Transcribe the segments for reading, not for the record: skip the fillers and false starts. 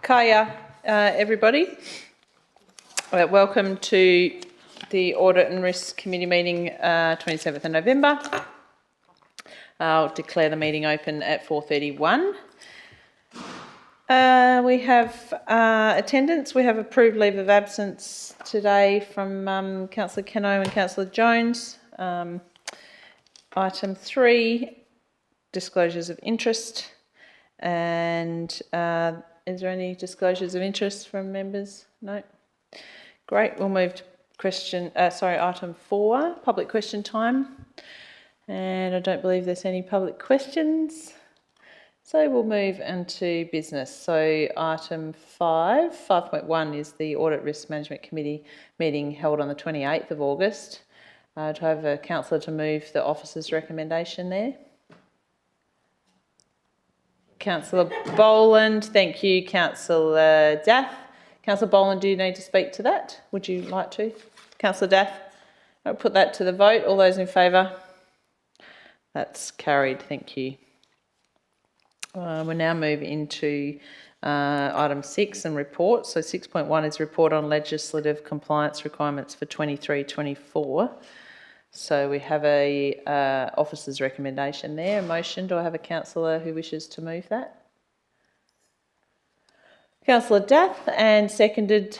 Kaya, everybody. Welcome to the Audit and Risk Committee meeting, 27th of November. I'll declare the meeting open at 4:31. We have attendance. We have approved leave of absence today from Councillor Cano and Councillor Jones. Item 3, disclosures of interest. And is there any disclosures of interest from members? No? Great. We'll move to item 4, public question time. And I don't believe there's any public questions. So we'll move into business. So item 5.1 is the Audit Risk Management Committee meeting held on the 28th of August. Do I have a councillor to move the officer's recommendation there? Councillor Boland, thank you. Councillor Daff. Councillor Boland, do you need to speak to that? Would you like to? Councillor Daff, I'll put that to the vote. All those in favour? That's carried, thank you. We'll now move into item 6 and reports. So 6.1 is report on legislative compliance requirements for 23-24. So we have a officer's recommendation there, a motion. Do I have a councillor who wishes to move that? Councillor Daff, and seconded.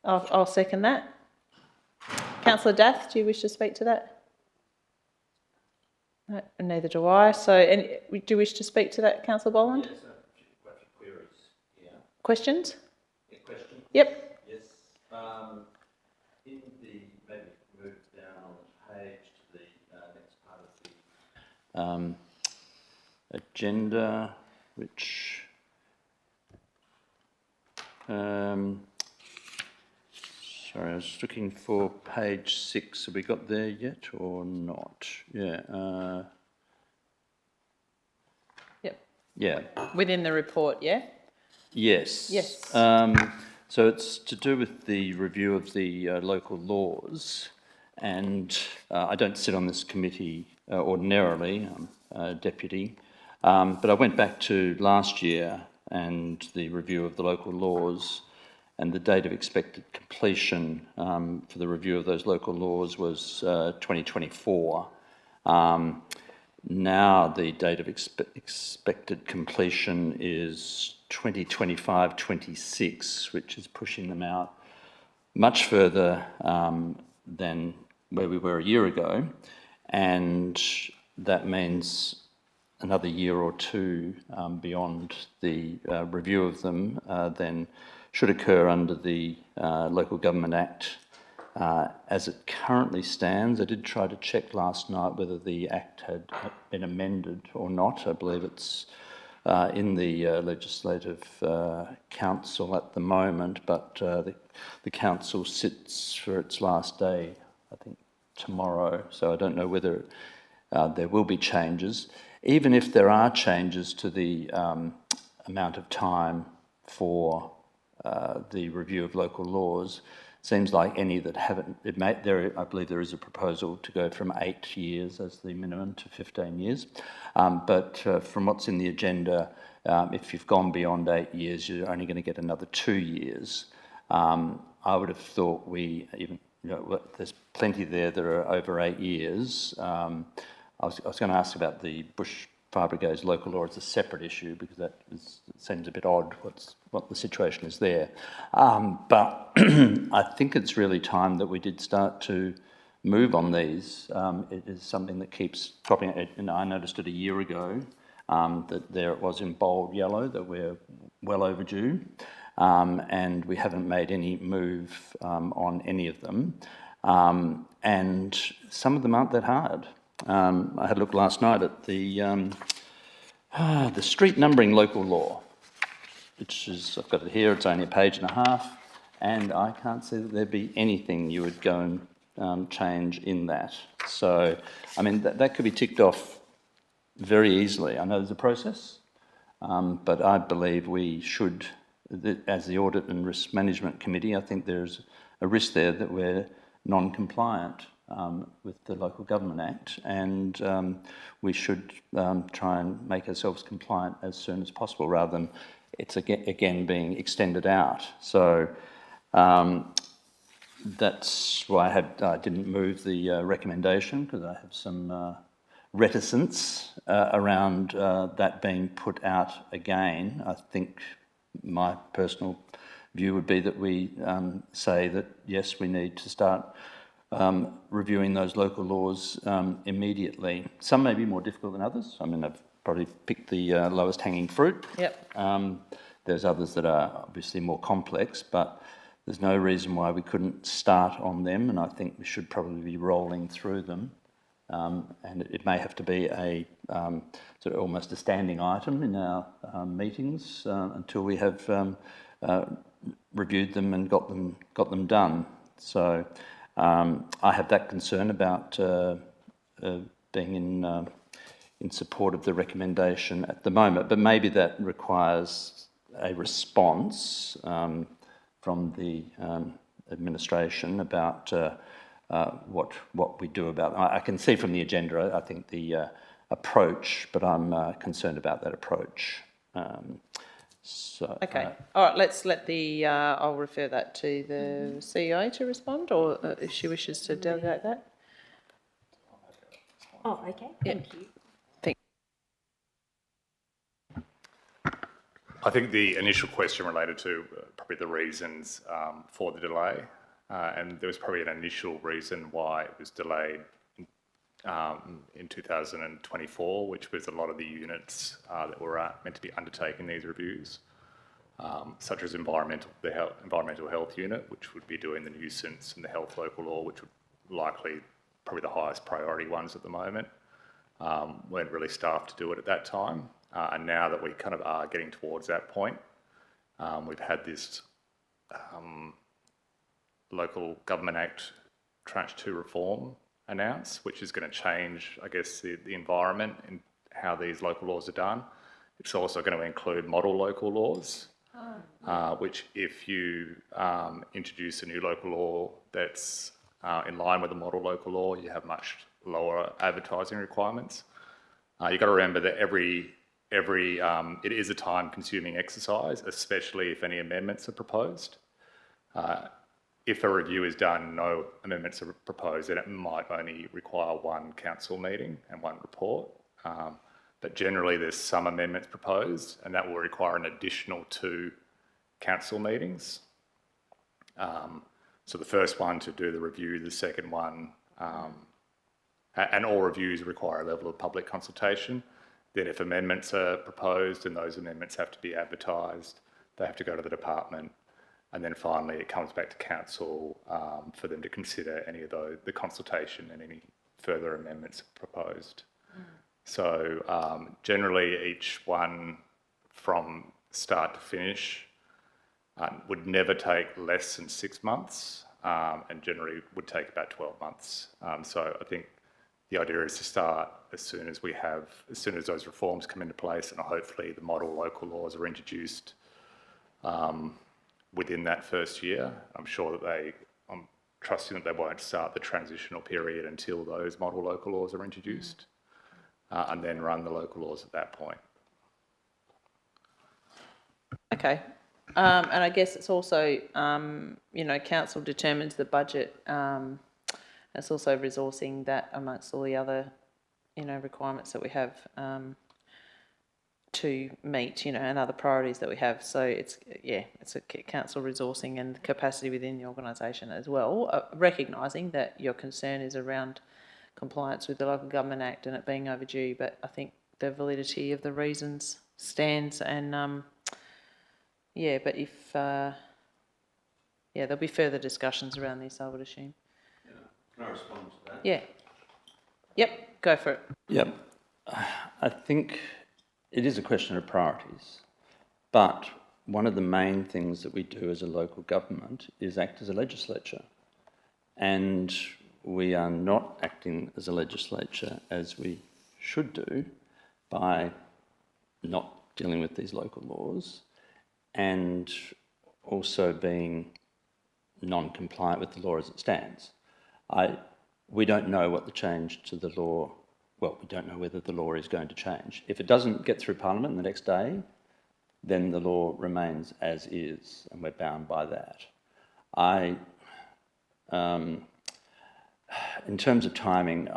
I'll second that. Councillor Daff, do you wish to speak to that? No, neither do I. So, do you wish to speak to that, Councillor Boland? Yes, queries. Yeah. Questions? Yeah, question. Yep. Yes. In the maybe move down on the page to the next part of the agenda, which sorry, I was looking for page 6. Have we got there yet or not? Yeah. Yep. Yeah. Within the report, yeah? Yes. Yes. So it's to do with the review of the local laws, and I don't sit on this committee ordinarily, I'm deputy, but I went back to last year and the review of the local laws, and the date of expected completion for the review of those local laws was 2024. Now the date of expected completion is 2025-26, which is pushing them out much further than where we were a year ago, and that means another year or two beyond the review of them then should occur under the Local Government Act. As it currently stands, I did try to check last night whether the Act had been amended or not. I believe it's in the Legislative Council at the moment, but the Council sits for its last day, I think, tomorrow, so I don't know whether there will be changes. Even if there are changes to the amount of time for the review of local laws, seems like any that haven't, I believe there is a proposal to go from 8 years as the minimum to 15 years. But from what's in the agenda, if you've gone beyond 8 years, you're only going to get another 2 years. I would have thought there's plenty there that are over 8 years. I was going to ask about the Bush Fire Brigade's local law as a separate issue, because it seems a bit odd what the situation is there. But I think it's really time that we did start to move on these. It is something that keeps cropping up, and I noticed it a year ago, that there it was in bold yellow, that we're well overdue, and we haven't made any move on any of them. And some of them aren't that hard. I had a look last night at the street numbering local law, which is, I've got it here, it's only a page and a half, and I can't see that there'd be anything you would go and change in that. So, I mean, that could be ticked off very easily. I know there's a process, but I believe we should, as the Audit and Risk Management Committee, I think there's a risk there that we're non-compliant with the Local Government Act, and we should try and make ourselves compliant as soon as possible, rather than it's again being extended out. So that's why I didn't move the recommendation, because I have some reticence around that being put out again. I think my personal view would be that we say that, yes, we need to start reviewing those local laws immediately. Some may be more difficult than others. I mean, I've probably picked the lowest hanging fruit. Yep. There's others that are obviously more complex, but there's no reason why we couldn't start on them, and I think we should probably be rolling through them. And it may have to be a sort of almost a standing item in our meetings until we have reviewed them and got them done. So I have that concern about being in support of the recommendation at the moment, but maybe that requires a response from the administration about what we do about it. I can see from the agenda, I think the approach, but I'm concerned about that approach. Okay. All right. Let's let the. I'll refer that to the CEO to respond, or if she wishes to delegate that. Oh, okay. Thank you. I think the initial question related to probably the reasons for the delay, and there was probably an initial reason why it was delayed in 2024, which was a lot of the units that were meant to be undertaking these reviews, such as environmental health unit, which would be doing the nuisance and the health local law, which would likely probably the highest priority ones at the moment, weren't really staffed to do it at that time. And now that we kind of are getting towards that point, we've had this Local Government Act Tranche 2 reform announced, which is going to change, I guess, the environment and how these local laws are done. It's also going to include model local laws, which if you introduce a new local law that's in line with the model local law, you have much lower advertising requirements. You've got to remember that it is a time-consuming exercise, especially if any amendments are proposed. If a review is done, no amendments are proposed, then it might only require one council meeting and one report. But generally, there's some amendments proposed, and that will require an additional 2 council meetings. So the first one to do the review, the second one, and all reviews require a level of public consultation. Then if amendments are proposed and those amendments have to be advertised, they have to go to the department. And then finally it comes back to council for them to consider any of the consultation and any further amendments proposed. So generally each one from start to finish would never take less than 6 months and generally would take about 12 months. So I think the idea is to start as soon as those reforms come into place, and hopefully the model local laws are introduced within that first year. I'm trusting that they won't start the transitional period until those model local laws are introduced, and then run the local laws at that point. Okay. And I guess it's also, council determines the budget. It's also resourcing that amongst all the other, requirements that we have to meet, and other priorities that we have. So it's a council resourcing and capacity within the organisation as well, recognising that your concern is around compliance with the Local Government Act and it being overdue. But I think the validity of the reasons stands, and but if there'll be further discussions around this, I would assume. Can I respond to that? Yeah. Yep, go for it. Yep. I think it is a question of priorities, but one of the main things that we do as a local government is act as a legislature, and we are not acting as a legislature as we should do by not dealing with these local laws and also being non-compliant with the law as it stands. we don't know what the change to the law, well, we don't know whether the law is going to change. If it doesn't get through Parliament the next day, then the law remains as is, and we're bound by that. In terms of timing,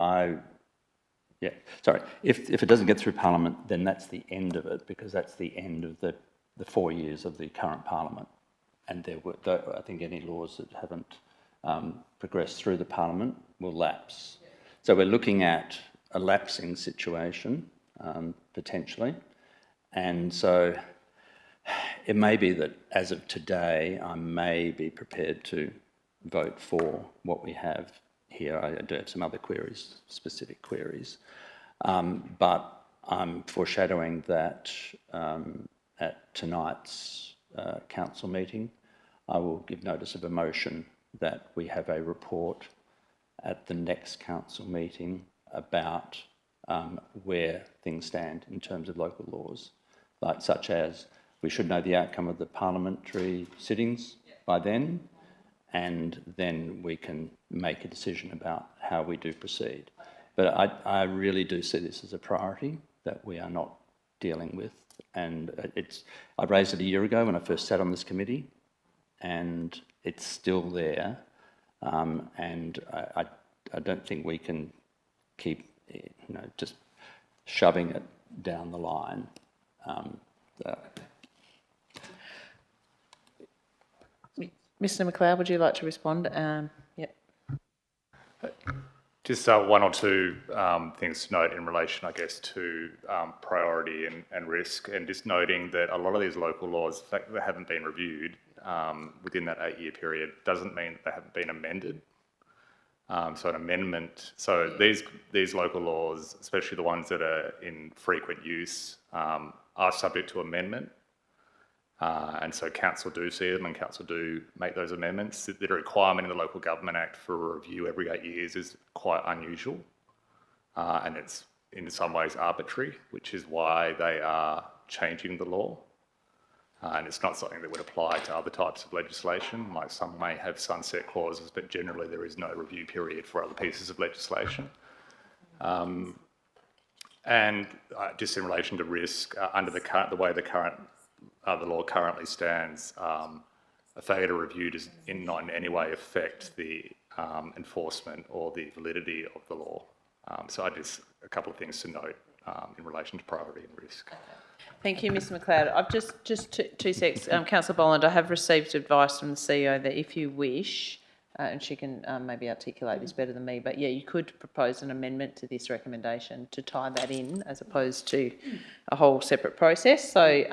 if it doesn't get through Parliament, then that's the end of it, because that's the end of the 4 years of the current Parliament. And I think any laws that haven't progressed through the Parliament will lapse. So we're looking at a lapsing situation, potentially. And so it may be that as of today, I may be prepared to vote for what we have here. I do have some other queries, specific queries. But I'm foreshadowing that at tonight's council meeting, I will give notice of a motion that we have a report at the next council meeting about where things stand in terms of local laws, such as we should know the outcome of the parliamentary sittings by then, and then we can make a decision about how we do proceed. But I really do see this as a priority that we are not dealing with. And I raised it a year ago when I first sat on this committee, and it's still there. And I don't think we can keep, just shoving it down the line. Mr. McLeod, would you like to respond? Yep. Just one or two things to note in relation, I guess, to priority and risk, and just noting that a lot of these local laws, the fact that they haven't been reviewed within that 8-year period doesn't mean that they haven't been amended. So an amendment, so these local laws, especially the ones that are in frequent use, are subject to amendment. And so council do see them and council do make those amendments. The requirement in the Local Government Act for a review every 8 years is quite unusual. And it's in some ways arbitrary, which is why they are changing the law. And it's not something that would apply to other types of legislation, like some may have sunset clauses, but generally there is no review period for other pieces of legislation. And just in relation to risk, under the way the law currently stands, a failure to review does not in any way affect the enforcement or the validity of the law. So a couple of things to note in relation to priority and risk. Thank you, Mr. McLeod. I've just two secs. Councillor Boland, I have received advice from the CEO that if you wish, and she can maybe articulate this better than me, but yeah, you could propose an amendment to this recommendation to tie that in as opposed to a whole separate process. So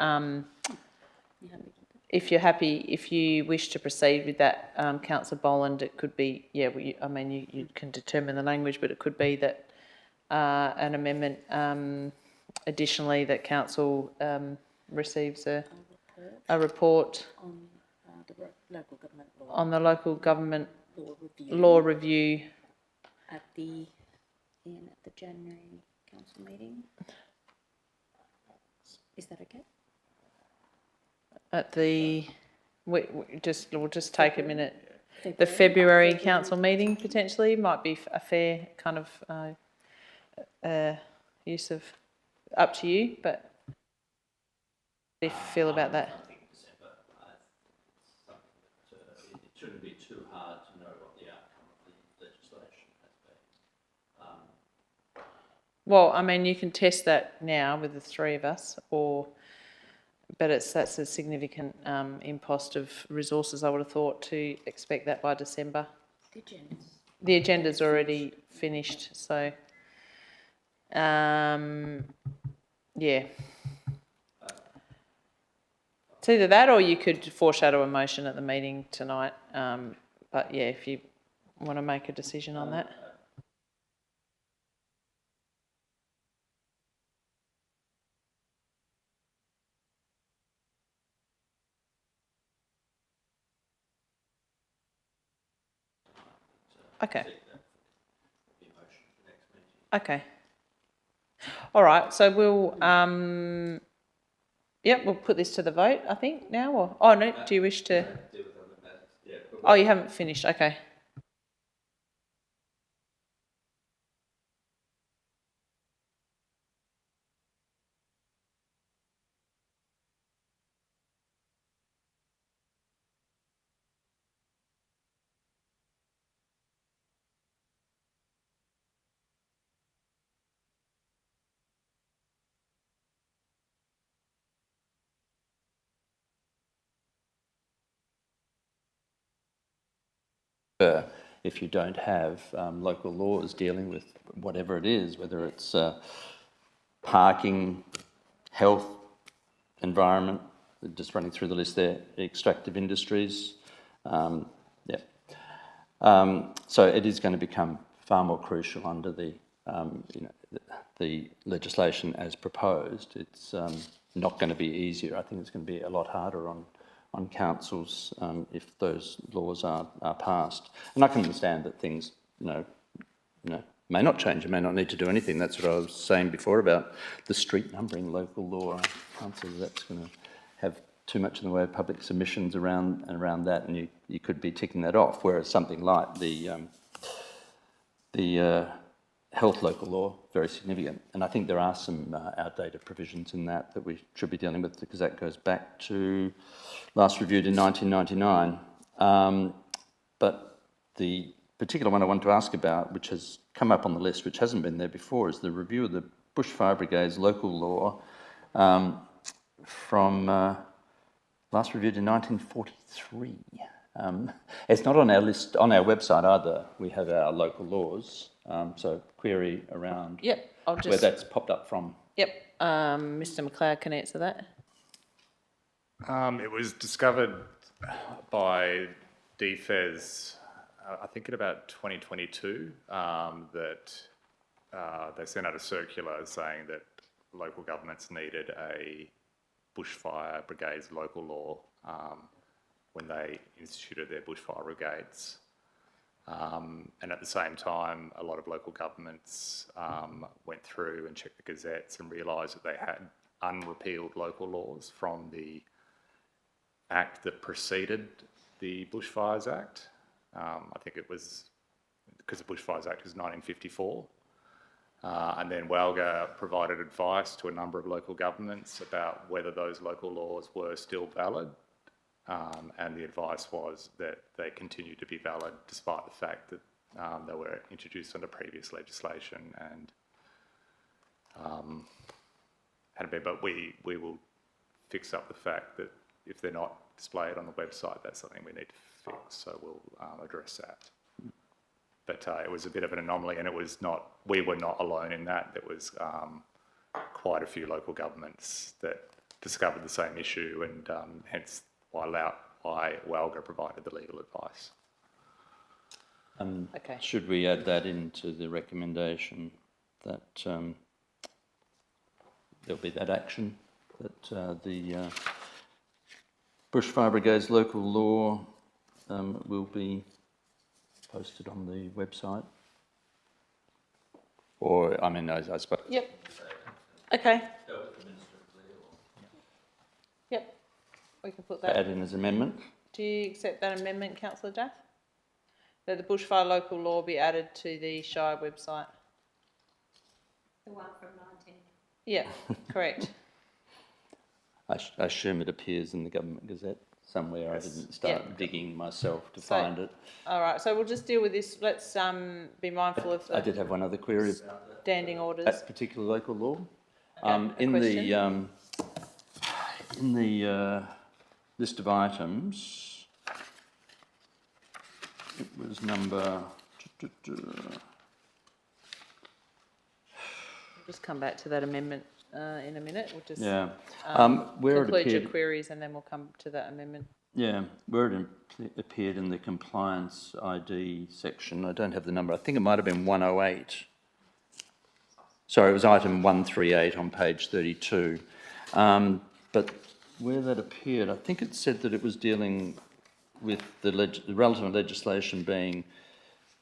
if you're happy, if you wish to proceed with that, Councillor Boland, it could be, you can determine the language, but it could be that an amendment additionally that council receives a report local government law. On the local government law review at the January council meeting. Is that okay? At the we'll just take a minute. The February council meeting potentially might be a fair kind of use of, up to you, but how do you feel about that? It shouldn't be too hard to know what the outcome of the legislation has been. Well, I mean, you can test that now with the three of us, but that's a significant impost of resources, I would have thought, to expect that by December. The agenda's already finished, so yeah. It's either that or you could foreshadow a motion at the meeting tonight. But yeah, if you want to make a decision on that. Okay. Okay. All right. So we'll we'll put this to the vote, I think, now. Or oh no, do you wish to? Oh, you haven't finished. Okay. occur if you don't have local laws dealing with whatever it is, whether it's parking, health, environment, just running through the list there, extractive industries. So it is going to become far more crucial under the the legislation as proposed. It's not going to be easier. I think it's going to be a lot harder on councils if those laws are passed. And I can understand that things, may not change. You may not need to do anything. That's what I was saying before about the street numbering local law. I can't see that's going to have too much in the way of public submissions around that, and you could be ticking that off. Whereas something like the health local law, very significant. And I think there are some outdated provisions in that we should be dealing with, because that goes back to last reviewed in 1999. But the particular one I want to ask about, which has come up on the list, which hasn't been there before, is the review of the Bushfire Brigade's local law from last reviewed in 1943. It's not on our list, on our website either. We have our local laws, so query around where that's popped up from. Mr McLeod can answer that. It was discovered by DFES, I think in about 2022, that they sent out a circular saying that local governments needed a bushfire brigades local law when they instituted their bushfire brigades. And at the same time, a lot of local governments went through and checked the gazettes and realised that they had unrepealed local laws from the act that preceded the Bushfires Act. I think it was because the Bushfires Act was 1954. And then WALGA provided advice to a number of local governments about whether those local laws were still valid. And the advice was that they continued to be valid despite the fact that they were introduced under previous legislation and had been. But we will fix up the fact that if they're not displayed on the website, that's something we need to fix. So we'll address that. But it was a bit of an anomaly, and it was not. We were not alone in that. There was quite a few local governments that discovered the same issue, and hence why WALGA provided the legal advice. Okay. Should we add that into the recommendation that there'll be that action, that the Bushfire Brigade's local law will be posted on the website? Or, I mean, I suppose... Yep. Okay. Yep. We can put that. Add in as amendment. Do you accept that amendment, Councillor Duff? That the bushfire local law be added to the Shire website? The one from 19. Yeah, correct. I assume it appears in the Government Gazette somewhere. Yes. I didn't start digging myself to find it. All right, so we'll just deal with this. Let's be mindful of the... I did have one other query about that. Standing orders. That particular local law. Okay, in the list of items, it was number... We'll just come back to that amendment in a minute. We'll just where conclude your queries and then we'll come to that amendment. Yeah, where it appeared in the compliance ID section, I don't have the number, I think it might have been 108. Sorry, it was item 138 on page 32. But where that appeared, I think it said that it was dealing with the relevant legislation being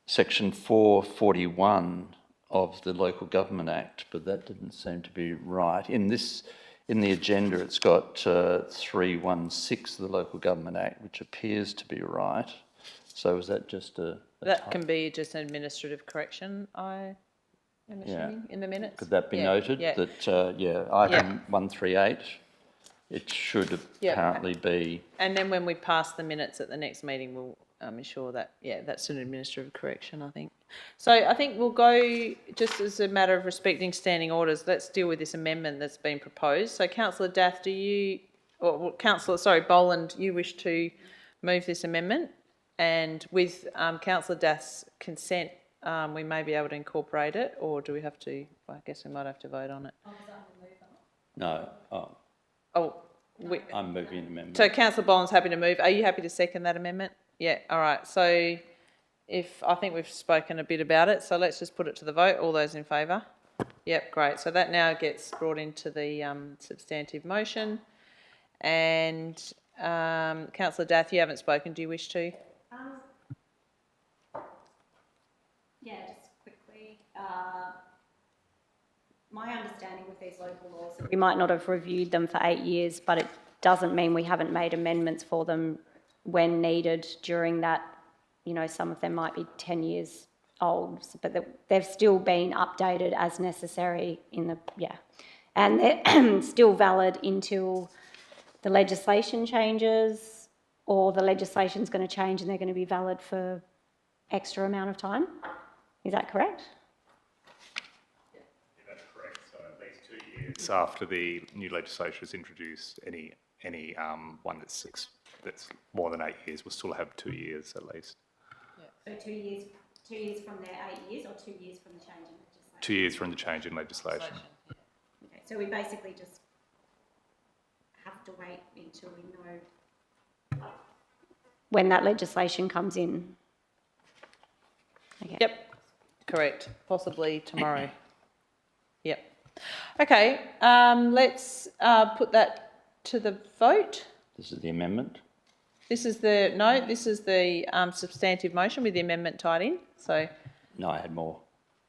section 441 of the Local Government Act, but that didn't seem to be right. In the agenda, it's got 316 of the Local Government Act, which appears to be right. So is that just a that can be just an administrative correction, I am assuming, in the minutes? Could that be noted? Yeah. That, item 138, it should apparently be... And then when we pass the minutes at the next meeting, we'll ensure that, that's an administrative correction, I think. So I think we'll go, just as a matter of respecting standing orders, let's deal with this amendment that's been proposed. So Councillor Daff, Boland, you wish to move this amendment? and with councillor Dath's consent, we may be able to incorporate it, or do we have to? I guess we might have to vote on it. No, Oh, I'm moving an amendment. so councillor Boland's happy to move. Are you happy to second that amendment? Yeah, all right. So I think we've spoken a bit about it, so let's just put it to the vote. All those in favour? Yep, great. So that now gets brought into the substantive motion. And councillor Dath, you haven't spoken. Do you wish to? Yeah, just quickly. My understanding with these local laws, we might not have reviewed them for 8 years, but it doesn't mean we haven't made amendments for them when needed during that. You know, some of them might be 10 years old, but they've still been updated as necessary and they're still valid until the legislation changes, or the legislation's going to change and they're going to be valid for extra amount of time. Is that correct? Yeah, that's correct. So at least 2 years after the new legislation is introduced, any one that's more than 8 years will still have 2 years at least. So 2 years from their 8 years, or 2 years from the change in legislation? 2 years from the change in legislation. Okay, so we basically just have to wait until we know when that legislation comes in. Okay. Yep, correct. Possibly tomorrow. Yep. Okay, let's put that to the vote. This is the amendment. This is the substantive motion with the amendment tied in. So, No, I had more.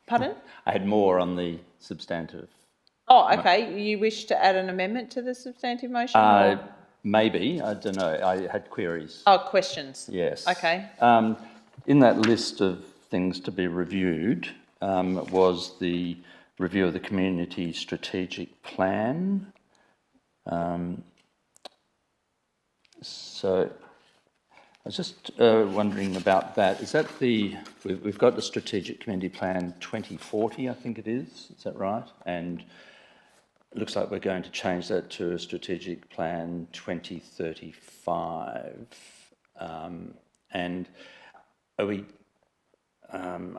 pardon? I had more on the substantive. Oh, okay. You wish to add an amendment to the substantive motion? Or? Maybe, I don't know. I had queries. Oh, questions. Yes. Okay. In that list of things to be reviewed was the review of the community strategic plan. So I was just wondering about that. Is that we've got the strategic community plan 2040, I think it is that right? And it looks like we're going to change that to a strategic plan 2035. And are we, I'm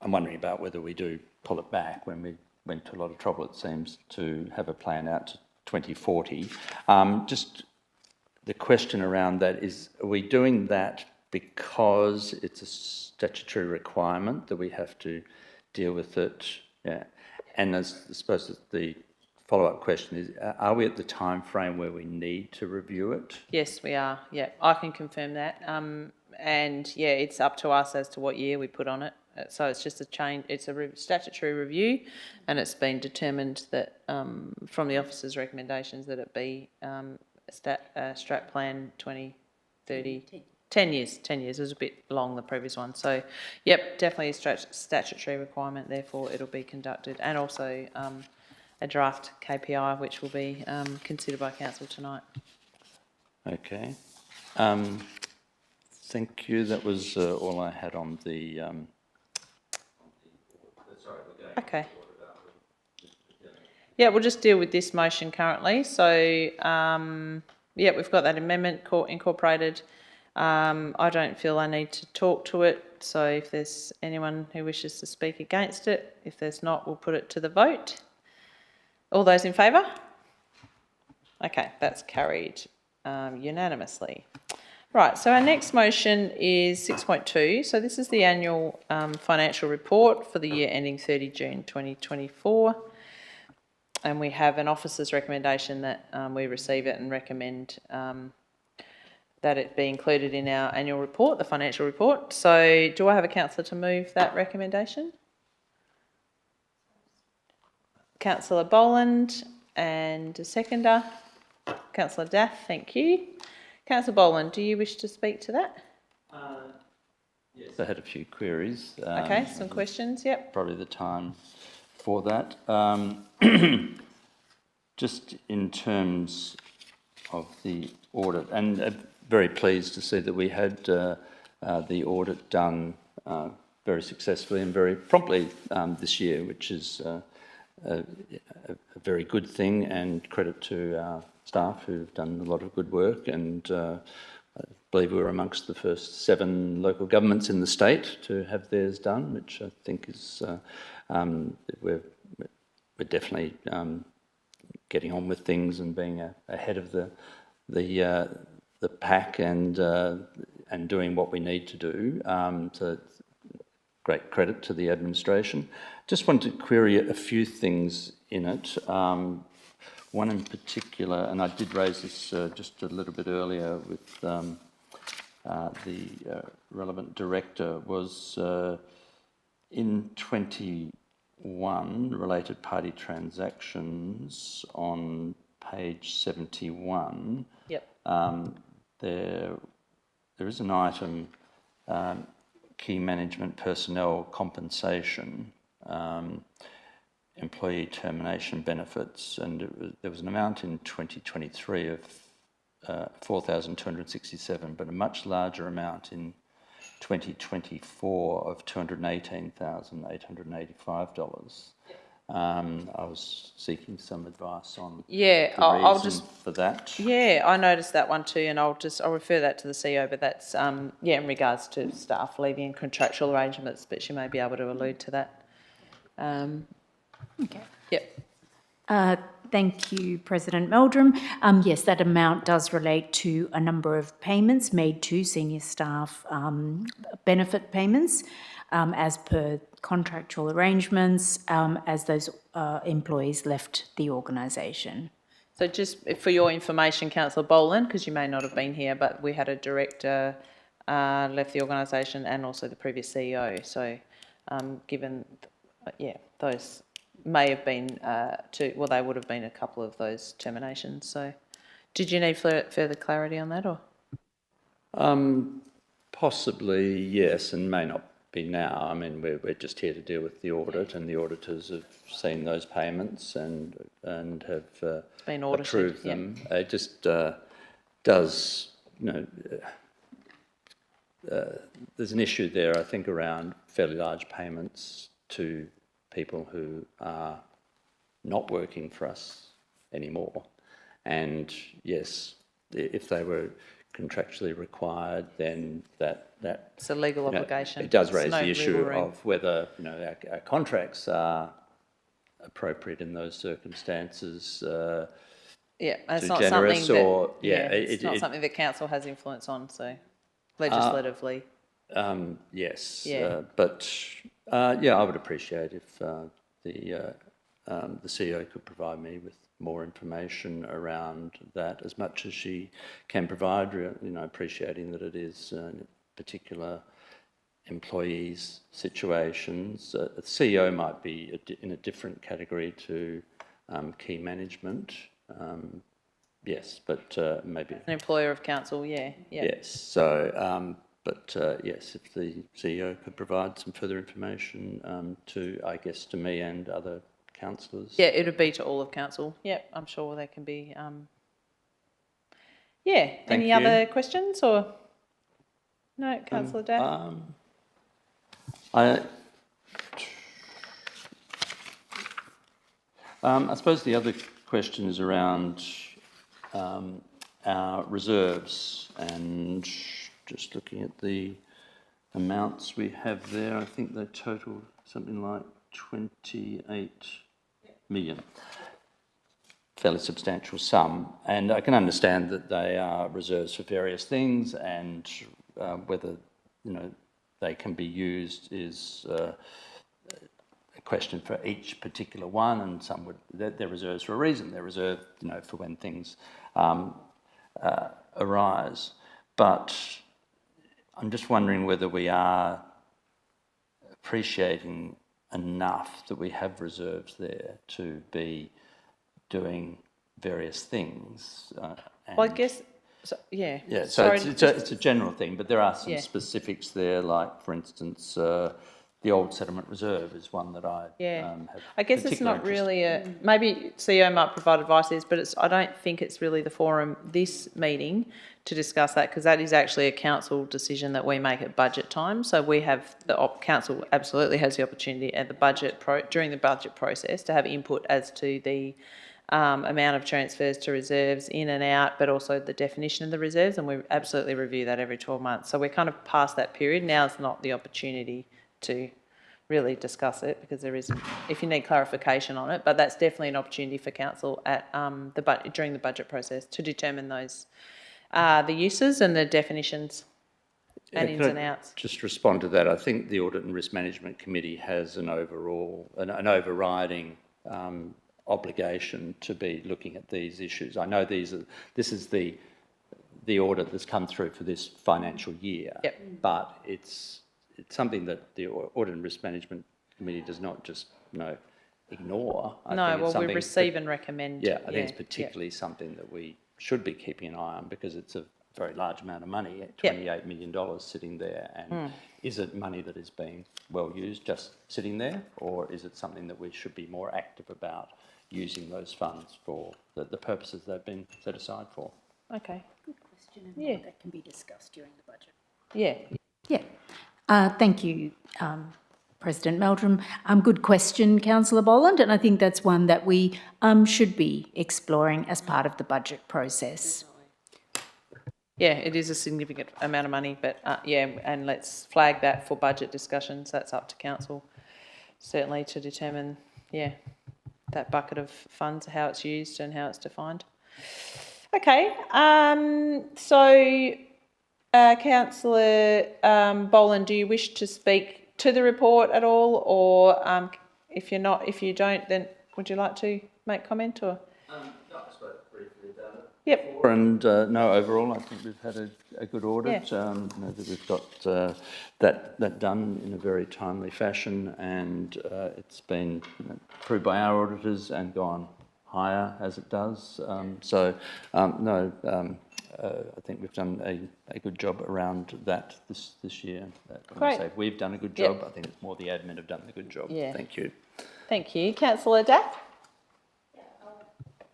wondering about whether we do pull it back when we went to a lot of trouble, it seems, to have a plan out to 2040. Just the question around that is, are we doing that because it's a statutory requirement that we have to deal with it? Yeah. And I suppose the follow-up question is, are we at the time frame where we need to review it? Yes, we are. Yeah, I can confirm that. And yeah, it's up to us as to what year we put on it. So it's just a change. It's a statutory review, and it's been determined that from the officer's recommendations that it be strat plan 2030. 10 years. 10 years. It was a bit long, the previous one. So, yep, definitely a statutory requirement. Therefore, it'll be conducted, and also a draft KPI, which will be considered by council tonight. Okay. Thank you. That was all I had on the. Okay. Yeah, we'll just deal with this motion currently. So, yeah, we've got that amendment incorporated. I don't feel I need to talk to it. So if there's anyone who wishes to speak against it, if there's not, we'll put it to the vote. All those in favour? Okay, that's carried unanimously. Right, so our next motion is 6.2. So this is the annual financial report for the year ending 30 June 2024. And we have an officer's recommendation that we receive it and recommend that it be included in our annual report, the financial report. So do I have a councillor to move that recommendation? Councillor Boland, and a seconder. Councillor Dath, thank you. Councillor Boland, do you wish to speak to that? Yes, I had a few queries. Okay, some questions, yep. Probably the time for that. Just in terms of the audit, and very pleased to see that we had the audit done very successfully and very promptly this year, which is a very good thing, and credit to our staff who've done a lot of good work, and believe we were amongst the first 7 local governments in the state to have theirs done, which I think is we're definitely getting on with things and being ahead of the pack and doing what we need to do. So great credit to the administration. Just wanted to query a few things in it. One in particular, and I did raise this just a little bit earlier with the relevant director, was in 21 related party transactions on page 71. Yep. There is an item, key management personnel compensation, employee termination benefits, and there was an amount in 2023 of 4,267, but a much larger amount in 2024 of $218,885. I was seeking some advice on the reason for that. Yeah, I noticed that one too, and I'll refer that to the CEO, but that's, in regards to staff leaving and contractual arrangements, but she may be able to allude to that. Okay. Yep. Thank you, President Meldrum. Yes, that amount does relate to a number of payments made to senior staff, benefit payments, as per contractual arrangements, as those employees left the organisation. So just for your information, Councillor Boland, because you may not have been here, but we had a director left the organisation and also the previous CEO. So given, those may have been they would have been a couple of those terminations. So did you need further clarity on that, or? Possibly, yes, and may not be now. I mean, we're just here to deal with the audit, and the auditors have seen those payments and have been audited, approved them. It just does, there's an issue there, I think, around fairly large payments to people who are not working for us anymore. And yes, if they were contractually required, then it's a legal obligation. It does raise the issue of whether our contracts are appropriate in those circumstances. It's not generous something or it's not something that council has influence on. So legislatively, yes, but I would appreciate if the CEO could provide me with more information around that, as much as she can provide, appreciating that it is particular employees' situations. The CEO might be in a different category to key management, yes, but maybe... An employer of council, yeah. Yes, so, yes, if the CEO could provide some further information to me and other councillors. Yeah, it would be to all of council. Yeah, I'm sure they can be. Any other questions or no, Councillor Daff? I suppose the other question is around our reserves, and just looking at the amounts we have there, I think they total something like 28 million. Fairly substantial sum, and I can understand that they are reserves for various things, and whether they can be used is a question for each particular one, and some would they're reserves for a reason. They're reserved for when things arise. But I'm just wondering whether we are appreciating enough that we have reserves there to be doing various things. Well, I guess, so it's a general thing, but there are some specifics there, like, for instance, the old settlement reserve is one that I have. I guess it's not really maybe CEO might provide advice, but I don't think it's really the forum, this meeting, to discuss that, because that is actually a council decision that we make at budget time. So we have, council absolutely has the opportunity at the during the budget process to have input as to the amount of transfers to reserves in and out, but also the definition of the reserves, and we absolutely review that every 12 months. So we're kind of past that period. Now is not the opportunity to really discuss it because there isn't, if you need clarification on it, but that's definitely an opportunity for council at during the budget process to determine those the uses and the definitions and ins and outs. Just respond to that. I think the Audit and Risk Management Committee has an overriding obligation to be looking at these issues. I know this is the audit that's come through for this financial year, yep. But it's something that the Audit and Risk Management Committee does not just ignore. We receive and recommend. Yeah, I think it's particularly something that we should be keeping an eye on because it's a very large amount of money, $28 million sitting there. And is it money that is being well used, just sitting there, or is it something that we should be more active about using those funds for the purposes they've been set aside for? Okay. Good question, and that can be discussed during the budget. Yeah. Yeah. Thank you, President Meldrum. Good question, Councillor Boland, and I think that's one that we should be exploring as part of the budget process. Yeah, it is a significant amount of money, but and let's flag that for budget discussions. That's up to council, certainly, to determine, that bucket of funds, how it's used and how it's defined. Okay, so Councillor Boland, do you wish to speak to the report at all, or if you don't, then would you like to make comment or? I spoke briefly about it. Yep. And no, overall, I think we've had a good audit. That we've got that done in a very timely fashion, and it's been approved by our auditors and gone higher as it does. I think we've done a good job around that this year. When I say we've done a good job, I think it's more the admin have done a good job. Yeah. Thank you. Thank you. Councillor Daff?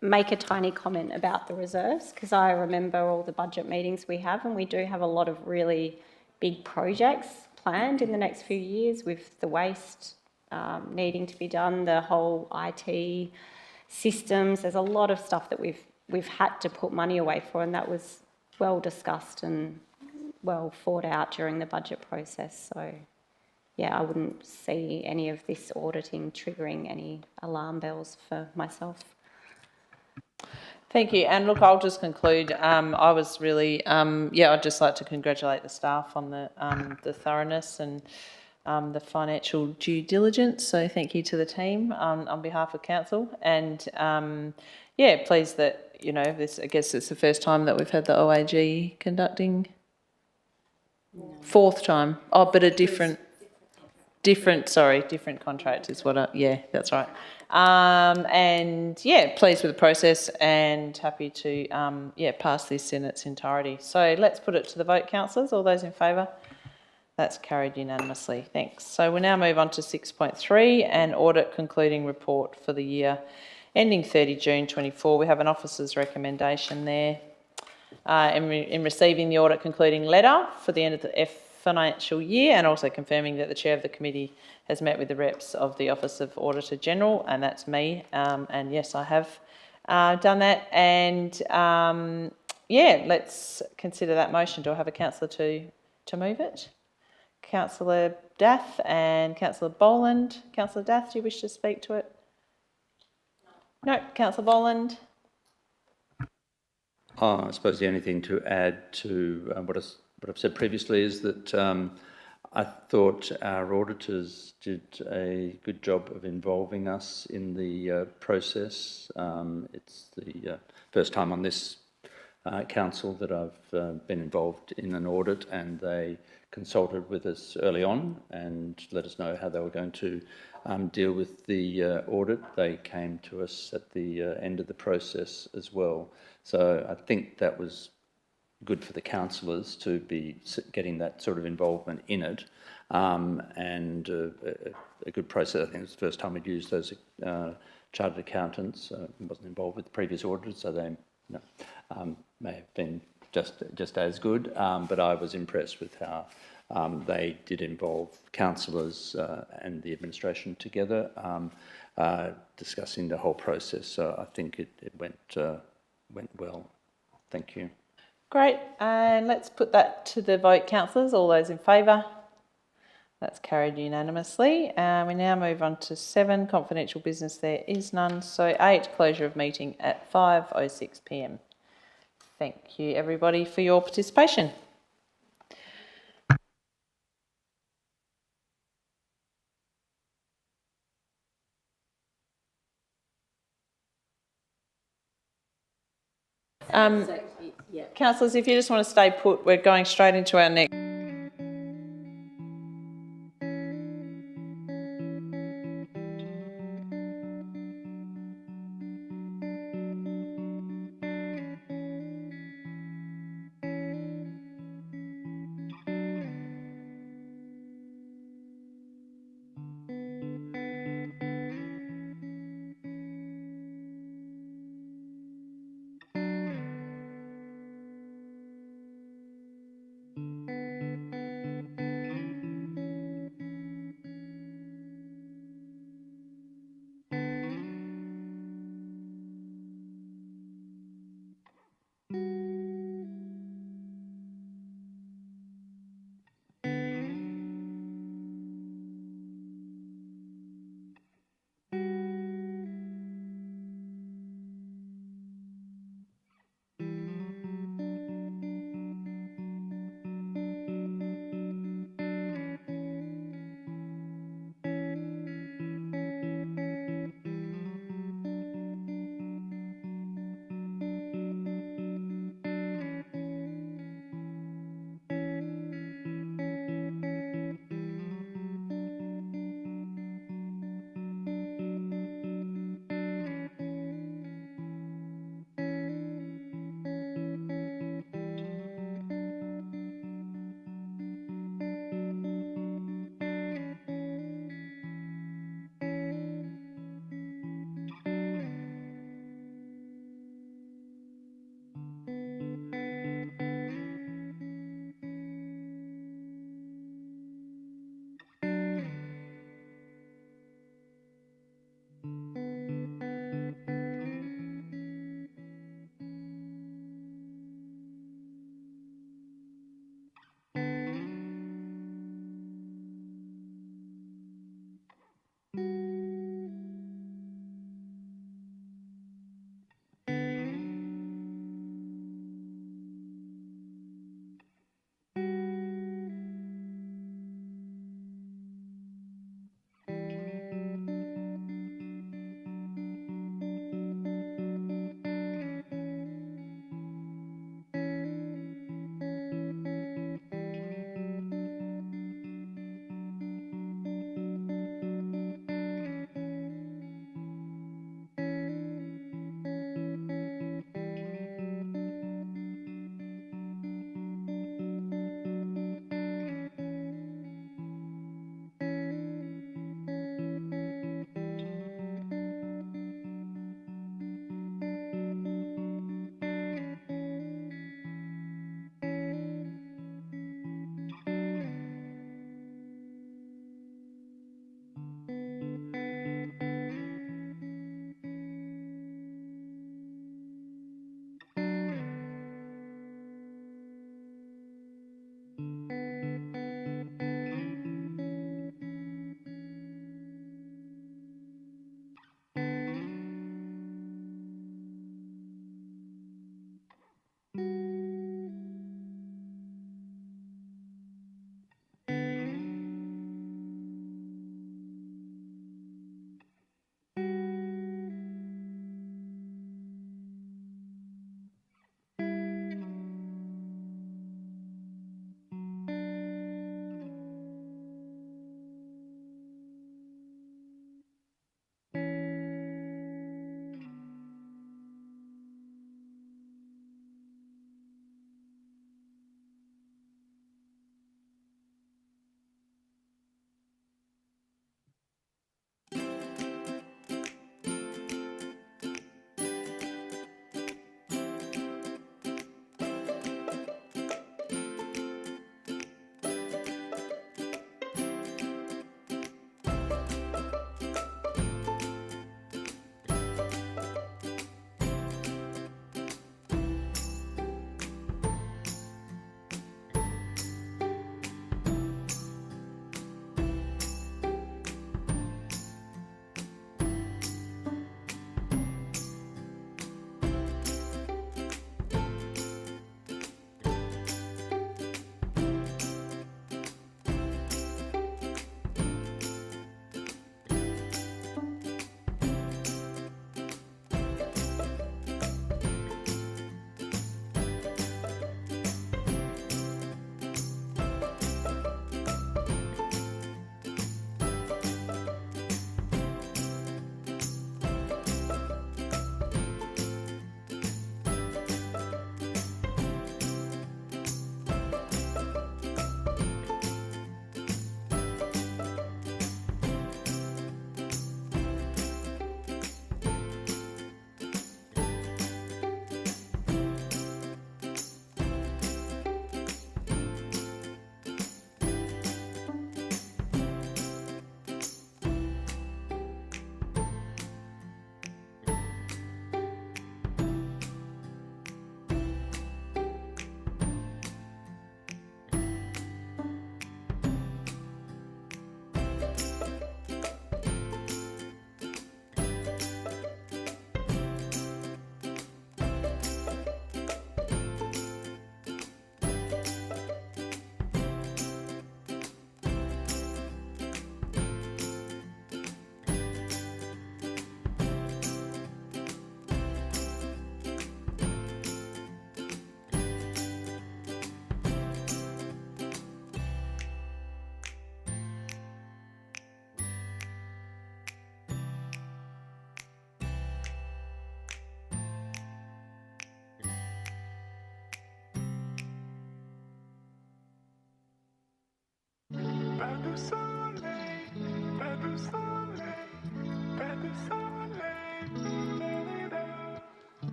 Make a tiny comment about the reserves, because I remember all the budget meetings we have, and we do have a lot of really big projects planned in the next few years with the waste needing to be done, the whole IT systems. There's a lot of stuff that we've had to put money away for, and that was well discussed and well thought out during the budget process. So, I wouldn't see any of this auditing triggering any alarm bells for myself. Thank you. And look, I'll just conclude. I was really, I'd just like to congratulate the staff on the thoroughness and the financial due diligence. So thank you to the team on behalf of council. And pleased that, this, I guess it's the first time that we've had the OAG conducting. Fourth time. Oh, but a different contract is what that's right. Pleased with the process and happy to, pass this in its entirety. So let's put it to the vote, councillors. All those in favour? That's carried unanimously. Thanks. So we'll now move on to 6.3, an audit concluding report for the year ending 30 June 24. We have an officer's recommendation there. In receiving the audit concluding letter for the end of the financial year, and also confirming that the chair of the committee has met with the reps of the Office of Auditor General, and that's me. And yes, I have done that. And let's consider that motion. Do I have a councillor to move it? Councillor Daff and Councillor Boland. Councillor Daff, do you wish to speak to it? No. Councillor Boland. I suppose the only thing to add to what I've said previously is that I thought our auditors did a good job of involving us in the process. It's the first time on this council that I've been involved in an audit, and they consulted with us early on and let us know how they were going to deal with the audit. They came to us at the end of the process as well. So I think that was good for the councillors to be getting that sort of involvement in it, and a good process. I think it's the first time we'd used those chartered accountants. Wasn't involved with the previous auditors, so they may have been just as good, but I was impressed with how They did involve councillors and the administration together, discussing the whole process. So I think it went well. Thank you. Great, and let's put that to the vote, councillors. All those in favour? That's carried unanimously. We now move on to 7, confidential business. There is none. So 8, closure of meeting at 5:06 p.m. Thank you, everybody, for your participation. Councillors, if you just want to stay put, we're going straight into our next.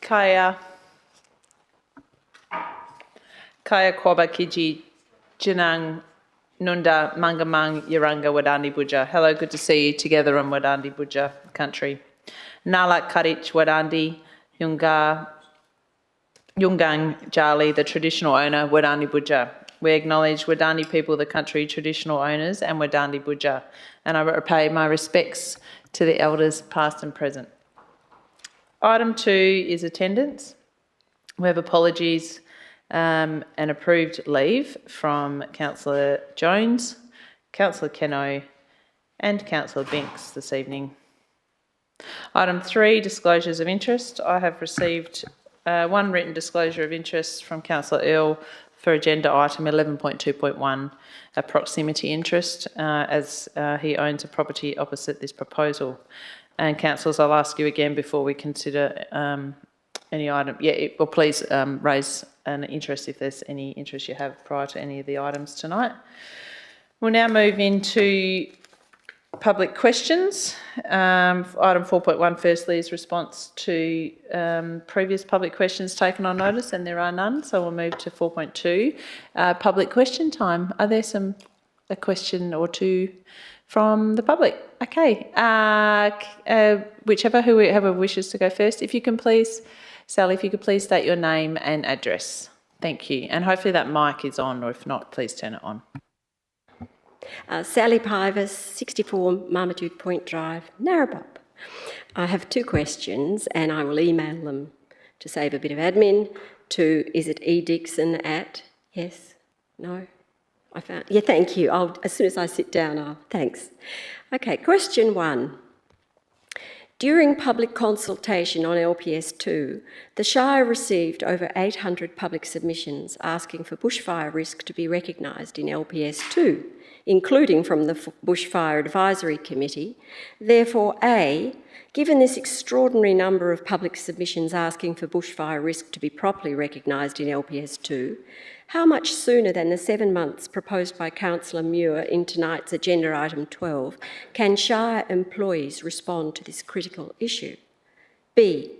Kaya. Kaya Kwaba Kiji Jinang Nunda Mangamang Yaranga Wadandi Buja. Hello, good to see you together on Wadandi Buja country. Nala Karich Wadandi Yungang Jali, the traditional owner, Wadandi Buja. We acknowledge Wadandi people, the country traditional owners, and Wadandi Buja. And I pay my respects to the elders past and present. Item 2 is attendance. We have apologies and approved leave from Councillor Jones, Councillor Keno and Councillor Binks this evening. Item 3, disclosures of interest. I have received one written disclosure of interest from Councillor Earl for agenda item 11.2.1, a proximity interest, as he owns a property opposite this proposal. And councillors, I'll ask you again before we consider any item. Yeah, well, please raise an interest if there's any interest you have prior to any of the items tonight. We'll now move into public questions. Item 4.1 firstly is response to previous public questions taken on notice, and there are none, so we'll move to 4.2, public question time. Are there a question or two from the public? Okay, whoever wishes to go first, if you can please, Sally, if you could please state your name and address. Thank you. And hopefully that mic is on, or if not, please turn it on. Sally Pivus, 64 Marmaduke Point Drive, Narrabub. I have two questions and I will email them to save a bit of admin to, is it edixon at, yes, no? I found, yeah, thank you. As soon as I sit down, thanks. Okay, question 1. During public consultation on LPS 2, the Shire received over 800 public submissions asking for bushfire risk to be recognised in LPS 2, including from the Bushfire Advisory Committee. Therefore, A, given this extraordinary number of public submissions asking for bushfire risk to be properly recognised in LPS 2, how much sooner than the 7 months proposed by Councillor Muir in tonight's agenda item 12 can Shire employees respond to this critical issue? B,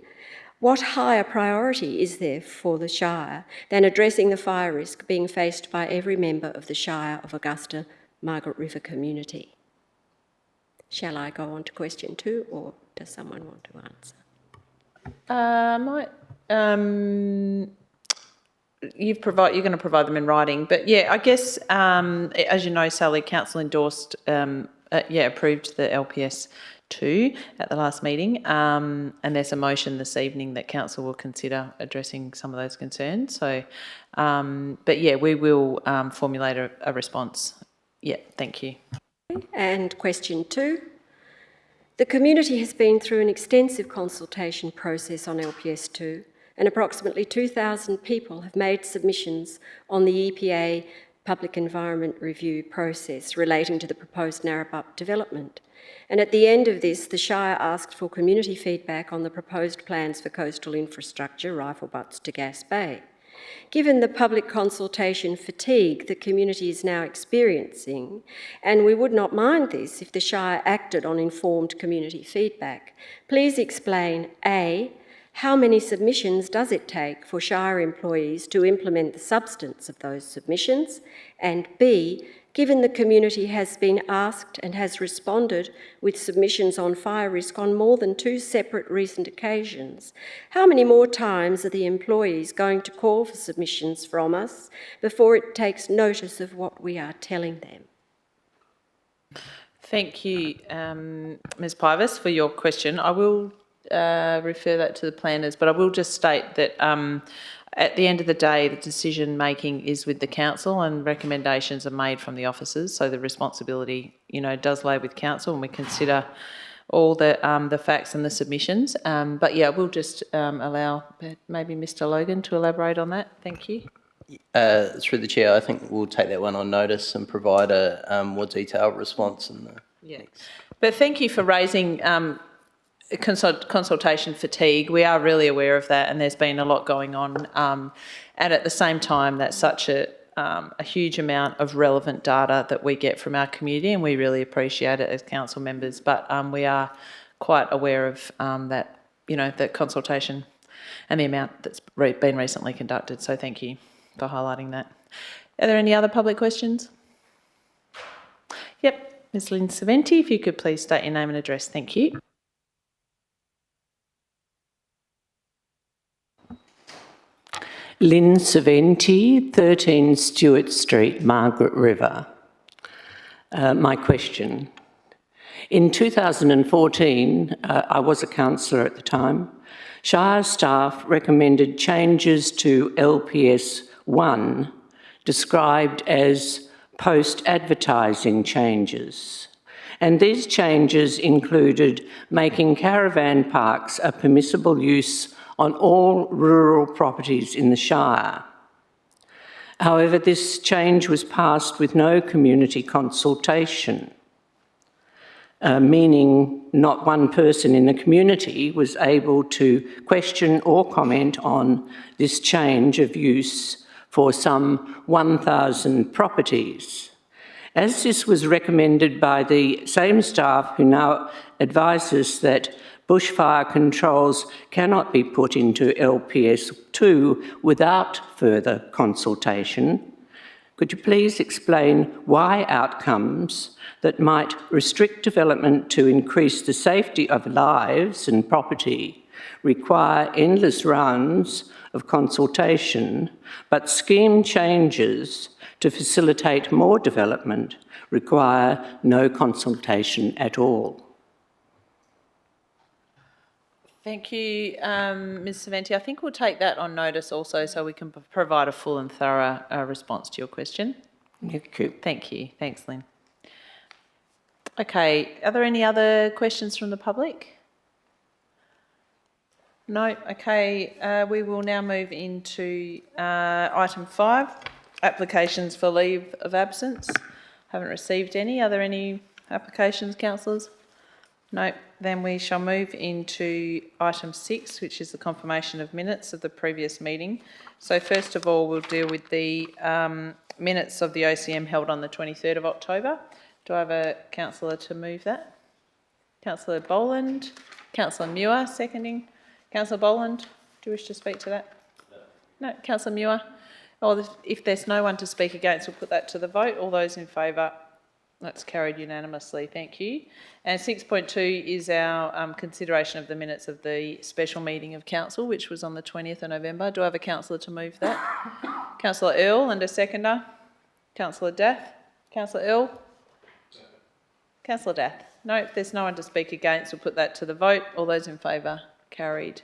what higher priority is there for the Shire than addressing the fire risk being faced by every member of the Shire of Augusta Margaret River community? Shall I go on to question 2, or does someone want to answer? You're going to provide them in writing, but yeah, I guess as you know, Sally, Council endorsed, approved the LPS 2 at the last meeting, and there's a motion this evening that Council will consider addressing some of those concerns. So, but yeah, we will formulate a response. Yeah, thank you. And question 2. The community has been through an extensive consultation process on LPS 2, and approximately 2,000 people have made submissions on the EPA Public Environment Review process relating to the proposed Narrabub development. And at the end of this, the Shire asked for community feedback on the proposed plans for coastal infrastructure, rifle butts to Gas Bay. Given the public consultation fatigue the community is now experiencing, and we would not mind this if the Shire acted on informed community feedback, please explain A, how many submissions does it take for Shire employees to implement the substance of those submissions? And B, given the community has been asked and has responded with submissions on fire risk on more than 2 separate recent occasions, how many more times are the employees going to call for submissions from us before it takes notice of what we are telling them? Thank you, Ms Pivus, for your question. I will refer that to the planners, but I will just state that at the end of the day, the decision making is with the council and recommendations are made from the officers. So the responsibility, does lay with council, and we consider all the facts and the submissions. But yeah, we'll just allow maybe Mr. Logan to elaborate on that. Thank you. Through the chair, I think we'll take that one on notice and provide a more detailed response in the next. But thank you for raising consultation fatigue. We are really aware of that, and there's been a lot going on. And at the same time, that's such a huge amount of relevant data that we get from our community, and we really appreciate it as council members. But we are quite aware of that, the consultation and the amount that's been recently conducted. So thank you for highlighting that. Are there any other public questions? Yep, Ms Lynn Saventi, if you could please state your name and address. Thank you. Lynn Saventi, 13 Stewart Street, Margaret River. My question. In 2014, I was a councillor at the time, Shire staff recommended changes to LPS 1, described as post-advertising changes. And these changes included making caravan parks a permissible use on all rural properties in the Shire. However, this change was passed with no community consultation, meaning not one person in the community was able to question or comment on this change of use for some 1,000 properties. As this was recommended by the same staff who now advises that bushfire controls cannot be put into LPS 2 without further consultation, Could you please explain why outcomes that might restrict development to increase the safety of lives and property require endless rounds of consultation, but scheme changes to facilitate more development require no consultation at all? Thank you, Ms Saventi. I think we'll take that on notice also so we can provide a full and thorough response to your question. Thank you. Thank you. Thanks, Lynn. Okay, are there any other questions from the public? No? Okay, we will now move into item 5, applications for leave of absence. Haven't received any. Are there any applications, councillors? No. Then we shall move into item 6, which is the confirmation of minutes of the previous meeting. So first of all, we'll deal with the minutes of the OCM held on the 23rd of October. Do I have a councillor to move that? Councillor Boland. Councillor Muir seconding. Councillor Boland, do you wish to speak to that? No. Councillor Muir? Or if there's no one to speak against, we'll put that to the vote. All those in favour? That's carried unanimously. Thank you. And 6.2 is our consideration of the minutes of the special meeting of council, which was on the 20th of November. Do I have a councillor to move that? Councillor Earl and a seconder. Councillor Daff. Councillor Earl? Councillor Daff. No, if there's no one to speak against, we'll put that to the vote. All those in favour? Carried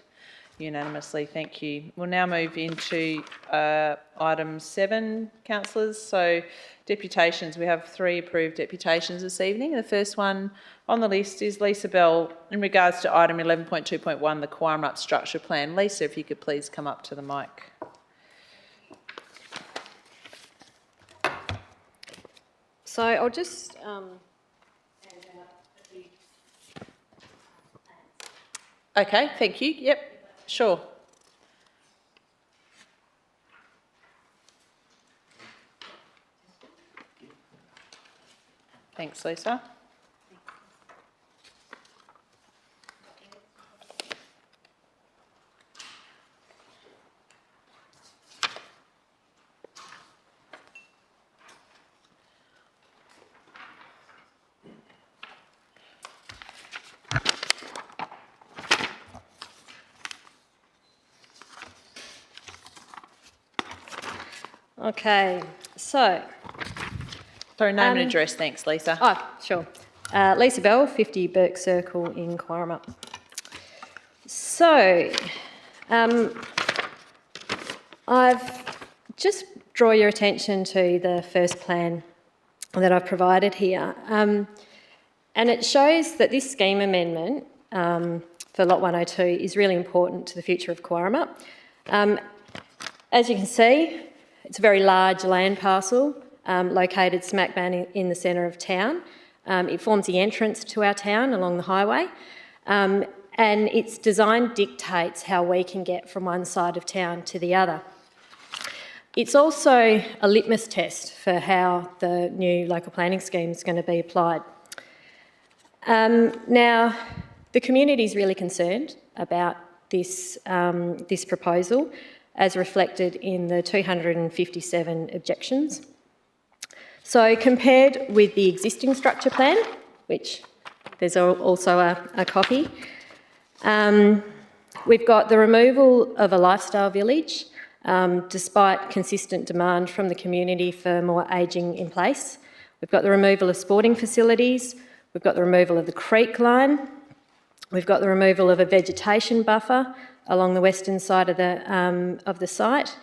unanimously. Thank you. We'll now move into item 7, councillors. So deputations. We have 3 approved deputations this evening. The first one on the list is Lisa Bell in regards to item 11.2.1, the Quorum Up Structure Plan. Lisa, if you could please come up to the mic. So I'll just Okay, thank you. Yep, sure. Thanks, Lisa. okay. So Sorry, name and address. Thanks, Lisa. oh, sure. Lisa Bell, 50 Burke Circle in Quarrama. So I've just draw your attention to the first plan that I've provided here. And it shows that this scheme amendment for Lot 102 is really important to the future of Quarrama. As you can see, it's a very large land parcel located smack bang in the centre of town. It forms the entrance to our town along the highway, and its design dictates how we can get from one side of town to the other. It's also a litmus test for how the new local planning scheme is going to be applied. Now, the community is really concerned about this, this proposal, as reflected in the 257 objections. So compared with the existing structure plan, which there's also a copy, we've got the removal of a lifestyle village, despite consistent demand from the community for more ageing in place. We've got the removal of sporting facilities, we've got the removal of the creek line, we've got the removal of a vegetation buffer along the western side of the site.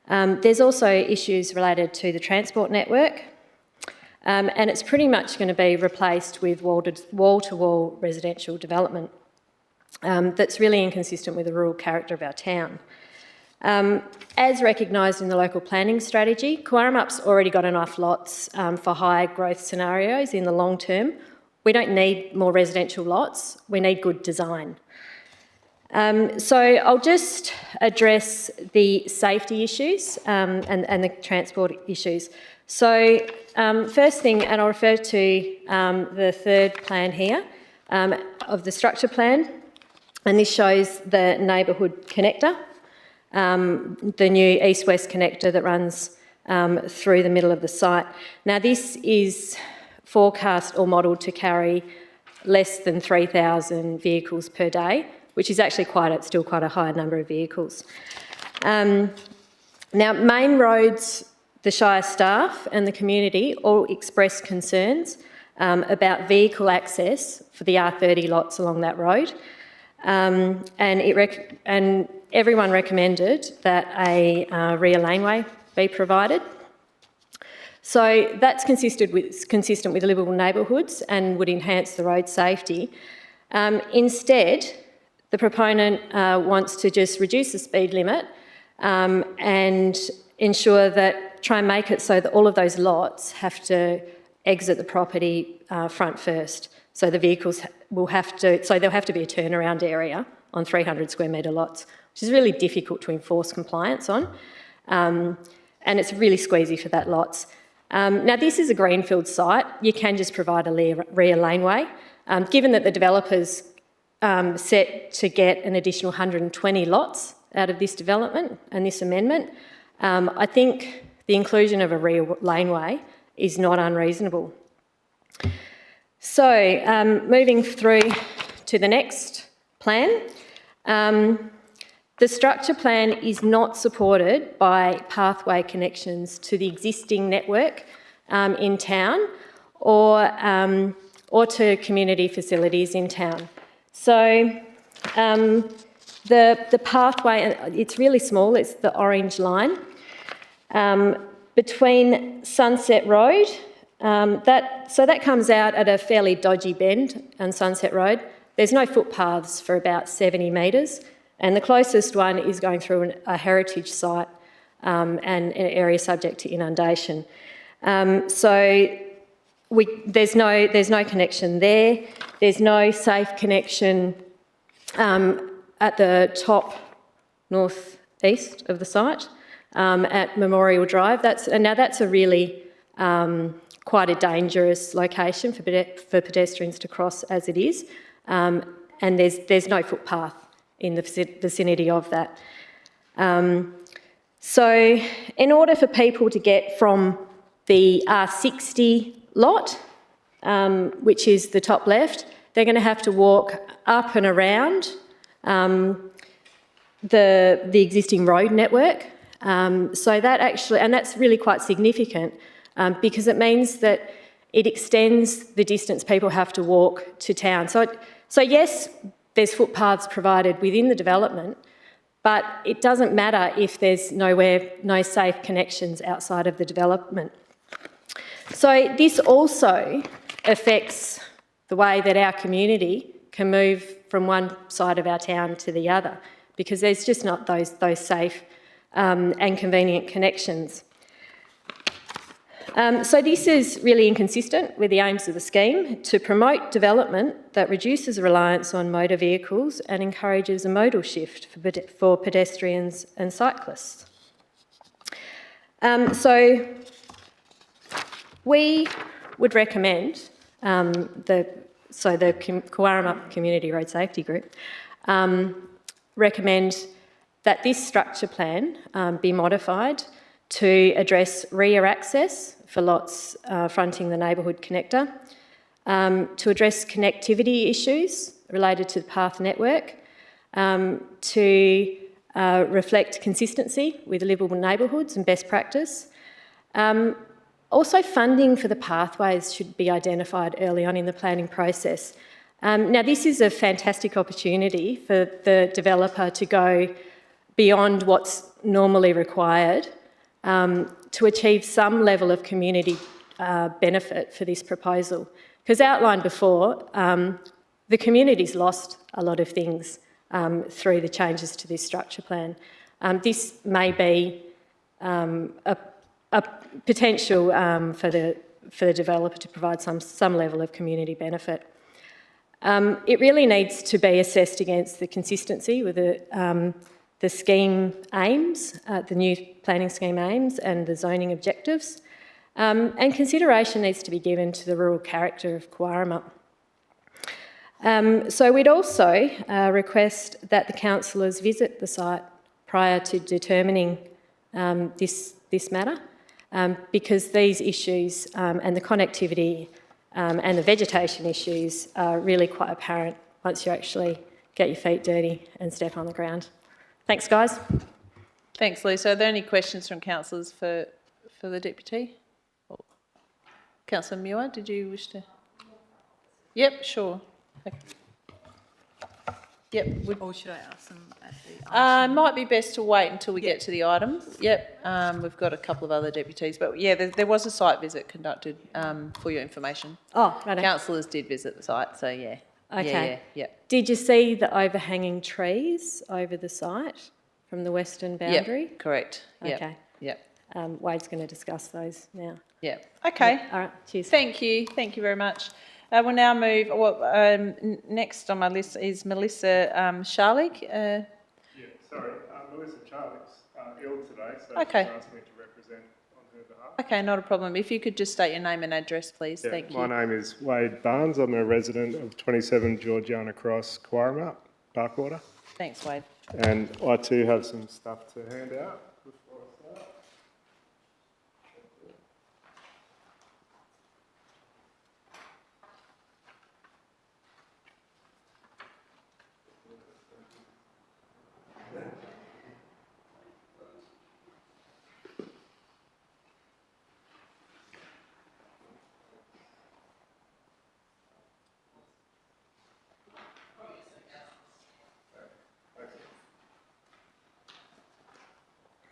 There's also issues related to the transport network, and it's pretty much going to be replaced with wall-to-wall residential development that's really inconsistent with the rural character of our town. As recognised in the local planning strategy, Quarramup's already got enough lots for high growth scenarios in the long term. We don't need more residential lots, we need good design. So I'll just address the safety issues and the transport issues. So first thing, and I'll refer to the third plan here of the structure plan, and this shows the neighbourhood connector, the new east-west connector that runs through the middle of the site. Now, this is forecast or modelled to carry less than 3,000 vehicles per day, which is actually still quite a high number of vehicles. Now, Main Roads, the Shire staff and the community all expressed concerns about vehicle access for the R30 lots along that road. And everyone recommended that a rear laneway be provided. So that's consistent with livable neighbourhoods and would enhance the road safety. Instead, the proponent wants to just reduce the speed limit and try and make it so that all of those lots have to exit the property front first. So the vehicles there'll have to be a turnaround area on 300 square metre lots, which is really difficult to enforce compliance on. And it's really squeezy for that lots. Now, this is a greenfield site. You can just provide a rear laneway. Given that the developer's set to get an additional 120 lots out of this development and this amendment, I think the inclusion of a rear laneway is not unreasonable. So, moving through to the next plan. The structure plan is not supported by pathway connections to the existing network in town or to community facilities in town. So the pathway, it's really small, it's the orange line. Between Sunset Road, that comes out at a fairly dodgy bend on Sunset Road. There's no footpaths for about 70 metres, and the closest one is going through a heritage site and an area subject to inundation. So there's no connection there. There's no safe connection at the top northeast of the site at Memorial Drive. That's a really quite a dangerous location for pedestrians to cross as it is, and there's no footpath in the vicinity of that. So in order for people to get from the R60 lot, which is the top left, they're going to have to walk up and around the existing road network. So that actually, and that's really quite significant because it means that it extends the distance people have to walk to town. So yes, there's footpaths provided within the development, but it doesn't matter if there's no safe connections outside of the development. So this also affects the way that our community can move from one side of our town to the other, because there's just not those safe and convenient connections. So this is really inconsistent with the aims of the scheme to promote development that reduces reliance on motor vehicles and encourages a modal shift for pedestrians and cyclists. So we would recommend, the Cowarama Community Road Safety Group recommend that this structure plan be modified to address rear access for lots fronting the neighbourhood connector, to address connectivity issues related to the path network, to reflect consistency with livable neighbourhoods and best practice. Also, funding for the pathways should be identified early on in the planning process. Now, this is a fantastic opportunity for the developer to go beyond what's normally required to achieve some level of community benefit for this proposal. Because outlined before, the community's lost a lot of things through the changes to this structure plan. This may be a potential for the developer to provide some level of community benefit. It really needs to be assessed against the consistency with the scheme aims, the new planning scheme aims and the zoning objectives, and consideration needs to be given to the rural character of Cowarama. So we'd also request that the councillors visit the site prior to determining this matter, because these issues and the connectivity and the vegetation issues are really quite apparent once you actually get your feet dirty and step on the ground. Thanks, guys. Thanks, Lisa. Are there any questions from councillors for the deputy? Councillor Muir, did you wish to? Yep, sure. Okay. Yep. Or should I ask them at the item? Might be best to wait until we get to the item. Yep. We've got a couple of other deputies, but yeah, there was a site visit conducted for your information. Oh, right. Councillors did visit the site, so yeah. Okay. Yeah. Did you see the overhanging trees over the site from the western boundary? Yep, correct. Yep. Okay. Yep. Wade's going to discuss those now. Yeah. Okay. All right. Cheers. Thank you. Thank you very much. We'll now move. Next on my list is Melissa Sharlik. Yeah, sorry. Melissa Charlick's ill today, so Okay. she's asked me to represent on her behalf. Okay, not a problem. If you could just state your name and address, please. Yeah, Thank you. my name is Wade Barnes. I'm a resident of 27 Georgiana Cross, Quarrama, Parkwater. Thanks, Wade. And I too have some stuff to hand out before I start.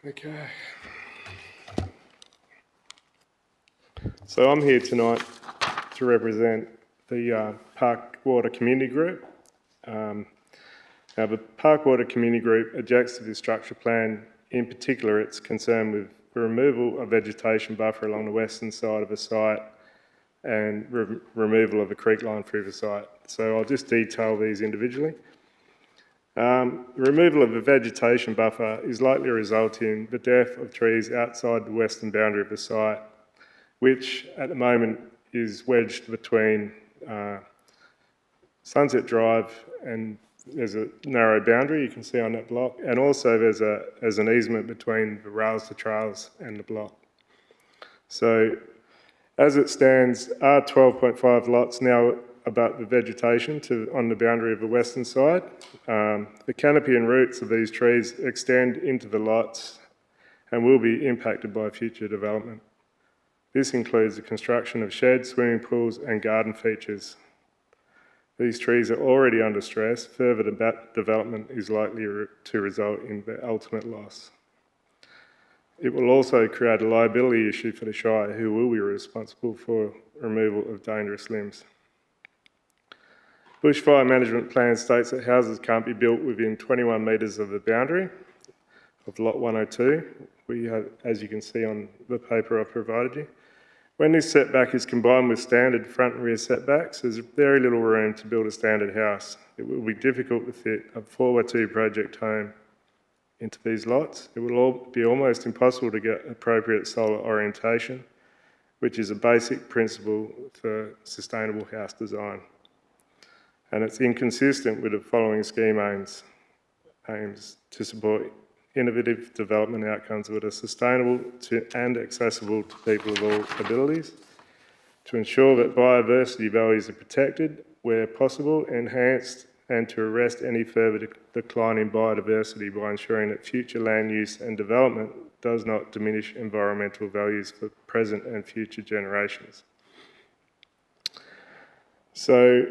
Okay. So I'm here tonight to represent the Parkwater Community Group. Now the Parkwater Community Group objects to this structure plan. In particular, it's concerned with the removal of vegetation buffer along the western side of the site and removal of a creek line through the site. So I'll just detail these individually. The removal of a vegetation buffer is likely to result in the death of trees outside the western boundary of the site, which at the moment is wedged between Sunset Drive, and there's a narrow boundary you can see on that block, and also there's an easement between the rails to trails and the block. So as it stands, our 12.5 lots now abut the vegetation on the boundary of the western side. The canopy and roots of these trees extend into the lots and will be impacted by future development. This includes the construction of sheds, swimming pools and garden features. These trees are already under stress. Further development is likely to result in their ultimate loss. It will also create a liability issue for the Shire, who will be responsible for removal of dangerous limbs. Bushfire Management Plan states that houses can't be built within 21 metres of the boundary of Lot 102. We have, as you can see on the paper I provided you. When this setback is combined with standard front and rear setbacks, there's very little room to build a standard house. It will be difficult to fit a 4x2 project home into these lots. It will be almost impossible to get appropriate solar orientation, which is a basic principle for sustainable house design. And it's inconsistent with the following scheme aims to support innovative development outcomes that are sustainable and accessible to people of all abilities, to ensure that biodiversity values are protected where possible, enhanced, and to arrest any further decline in biodiversity by ensuring that future land use and development does not diminish environmental values for present and future generations. So,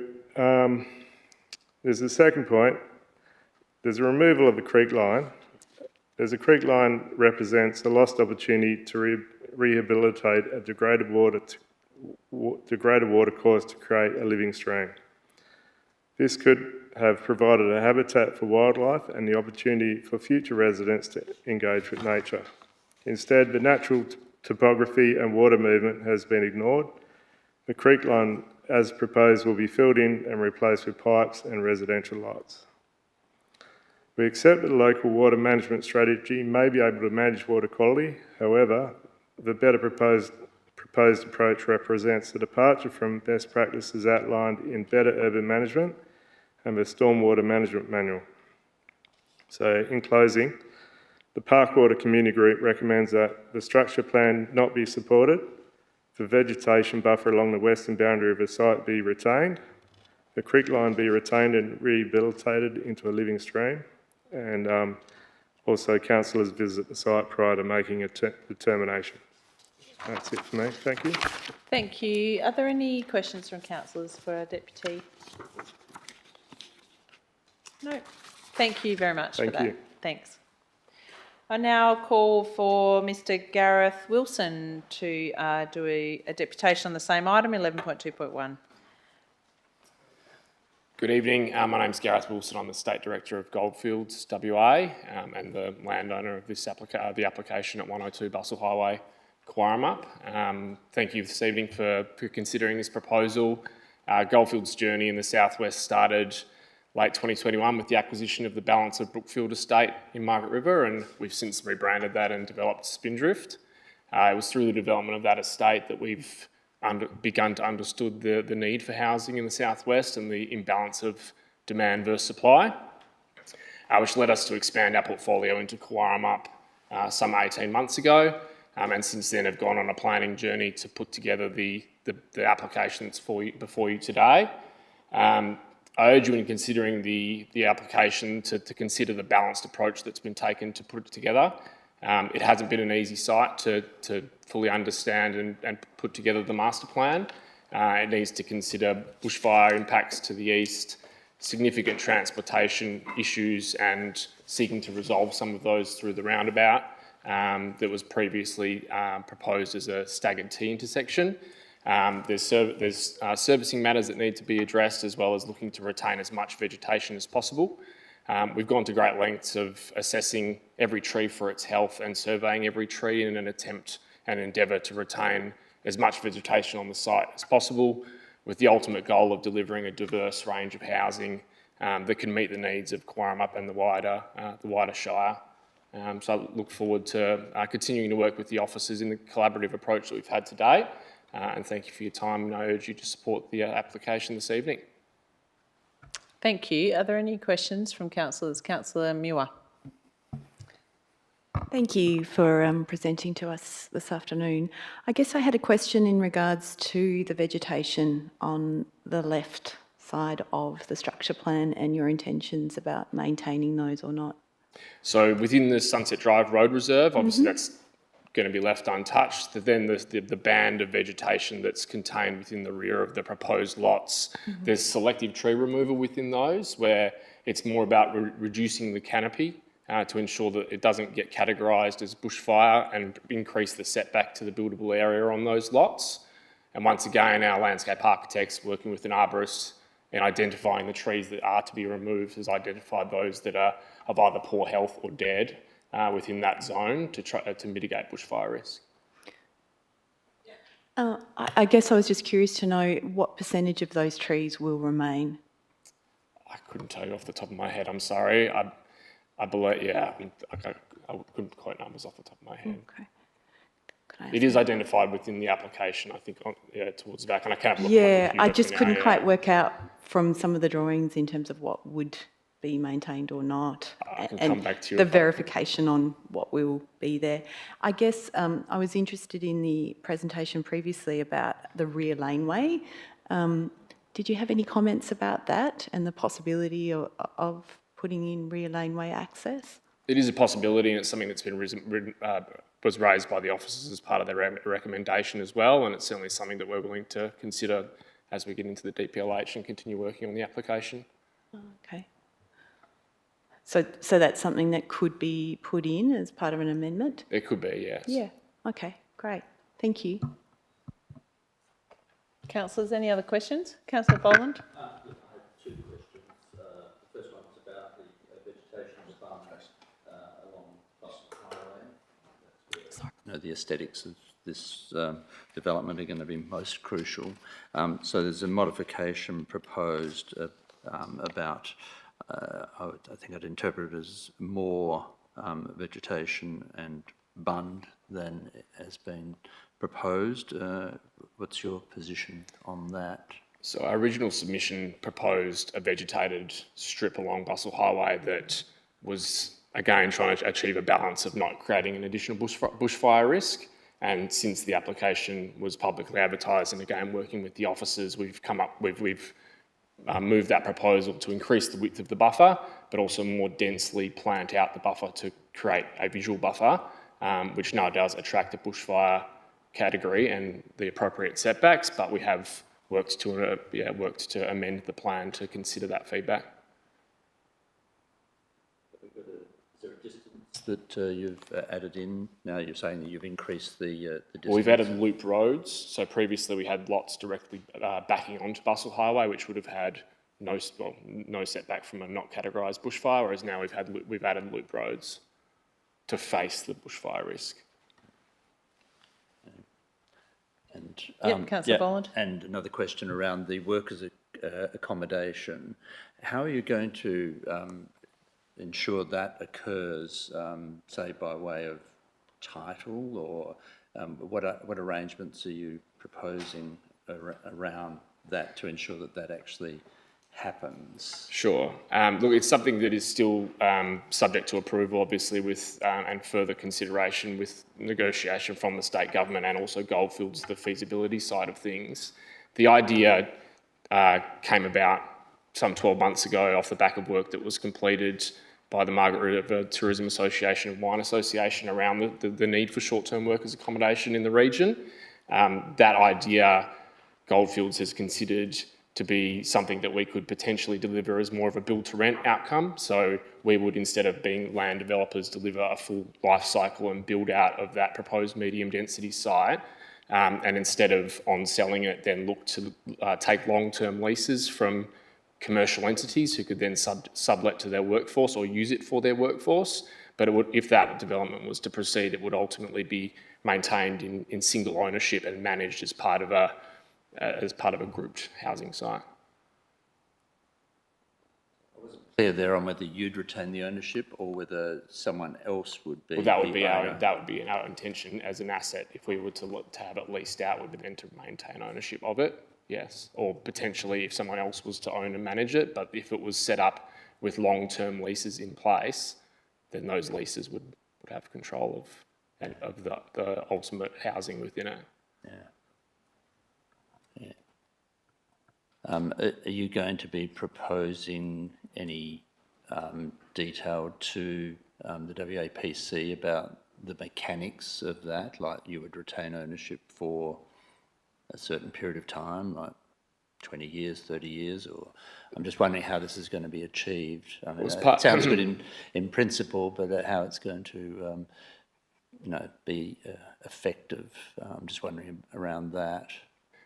there's the second point. There's a removal of the creek line. There's a creek line represents a lost opportunity to rehabilitate a degraded water course to create a living stream. This could have provided a habitat for wildlife and the opportunity for future residents to engage with nature. Instead, the natural topography and water movement has been ignored. The creek line, as proposed, will be filled in and replaced with pipes and residential lots. We accept that the local water management strategy may be able to manage water quality. However, the better proposed approach represents a departure from best practices outlined in Better Urban Management and the Stormwater Management Manual. So, in closing, The Parkwater Community Group recommends that the structure plan not be supported, the vegetation buffer along the western boundary of the site be retained, the creek line be retained and rehabilitated into a living stream, and also councillors visit the site prior to making a determination. That's it for me. Thank you. Thank you. Are there any questions from councillors for our deputy? No. Thank you very much for that. Thank you. Thanks. I now call for Mr Gareth Wilson to do a deputation on the same item, 11.2.1. Good evening. My name's Gareth Wilson. I'm the State Director of Goldfields WA and the landowner of this the application at 102 Bustle Highway, Quaramup. Thank you this evening for considering this proposal. Goldfields' journey in the southwest started late 2021 with the acquisition of the balance of Brookfield Estate in Margaret River, and we've since rebranded that and developed Spindrift. It was through the development of that estate that we've begun to understood the need for housing in the southwest and the imbalance of demand versus supply, which led us to expand our portfolio into Quaramup some 18 months ago, and since then have gone on a planning journey to put together the application that's before you today. I urge you in considering the application to consider the balanced approach that's been taken to put it together. It hasn't been an easy site to fully understand and put together the master plan. It needs to consider bushfire impacts to the east, significant transportation issues, and seeking to resolve some of those through the roundabout that was previously proposed as a staggered T intersection. There's servicing matters that need to be addressed, as well as looking to retain as much vegetation as possible. We've gone to great lengths of assessing every tree for its health and surveying every tree in an attempt and endeavour to retain as much vegetation on the site as possible, with the ultimate goal of delivering a diverse range of housing that can meet the needs of Quaramup and the wider Shire. So I look forward to continuing to work with the officers in the collaborative approach that we've had today. And thank you for your time, and I urge you to support the application this evening. Thank you. Are there any questions from councillors? Councillor Muir. Thank you for presenting to us this afternoon. I guess I had a question in regards to the vegetation on the left side of the structure plan and your intentions about maintaining those or not. So within the Sunset Drive Road Reserve, obviously that's going to be left untouched. Then the band of vegetation that's contained within the rear of the proposed lots, there's selective tree removal within those, where it's more about reducing the canopy to ensure that it doesn't get categorised as bushfire and increase the setback to the buildable area on those lots. And once again, our landscape architects, working with an arborist in identifying the trees that are to be removed, has identified those that are of either poor health or dead within that zone to try to mitigate bushfire risk. I guess I was just curious to know what percentage of those trees will remain. I couldn't tell you off the top of my head, I'm sorry. I believe, yeah, I couldn't quote numbers off the top of my head. Okay. It is identified within the application, I think, towards the back, and I can't look at my computer I just for now, couldn't quite work out from some of the drawings in terms of what would be maintained or not, I can come back to you the verification on what will be there. I guess I was interested in the presentation previously about the rear laneway. Did you have any comments about that and the possibility of putting in rear laneway access? It is a possibility, and it's something that's been was raised by the officers as part of their recommendation as well, and it's certainly something that we're willing to consider as we get into the DPLH and continue working on the application. Okay. So that's something that could be put in as part of an amendment? It could be, yes. Yeah, okay, great. Thank you. Councillors, any other questions? Councillor Boland. I have two questions. The first one is about the vegetation bund along Augusta Margaret. The aesthetics of this development are going to be most crucial. So there's a modification proposed about, I think I'd interpret it as more vegetation and bund than has been proposed. What's your position on that? So our original submission proposed a vegetated strip along Bustle Highway that was again, trying to achieve a balance of not creating an additional bushfire risk. And since the application was publicly advertised, and again, working with the officers, we've moved that proposal to increase the width of the buffer, but also more densely plant out the buffer to create a visual buffer, which now does attract a bushfire category and the appropriate setbacks, but we have worked to amend the plan to consider that feedback. That you've added in now? You're saying that you've increased the distance. Well, we've added loop roads. So previously we had lots directly backing onto Bustle Highway, which would have had no setback from a not categorised bushfire, whereas now we've added loop roads to face the bushfire risk. And Councillor Boland. And another question around the workers' accommodation. How are you going to ensure that occurs, say, by way of title, or what arrangements are you proposing around that to ensure that that actually happens? Sure. Look, it's something that is still subject to approval, obviously, with and further consideration with negotiation from the state government and also Goldfields, the feasibility side of things. The idea came about some 12 months ago off the back of work that was completed by the Margaret River Tourism Association and Wine Association around the need for short-term workers' accommodation in the region. That idea, Goldfields has considered to be something that we could potentially deliver as more of a build-to-rent outcome. So we would, instead of being land developers, deliver a full life cycle and build out of that proposed medium density site. And instead of on selling it, then look to take long-term leases from commercial entities who could then sublet to their workforce or use it for their workforce. But it would, if that development was to proceed, it would ultimately be maintained in single ownership and managed as part of a grouped housing site. I wasn't clear there on whether you'd retain the ownership or whether someone else would be. Well, that would be our intention as an asset. If we were to have it leased out, would be then to maintain ownership of it. Yes, or potentially if someone else was to own and manage it, but if it was set up with long-term leases in place, then those leases would have control of the ultimate housing within it. Yeah. Are you going to be proposing any detail to the WAPC about the mechanics of that, like you would retain ownership for a certain period of time, like 20 years, 30 years, or I'm just wondering how this is going to be achieved. I mean, it sounds good in principle, but how it's going to, be effective. I'm just wondering around that.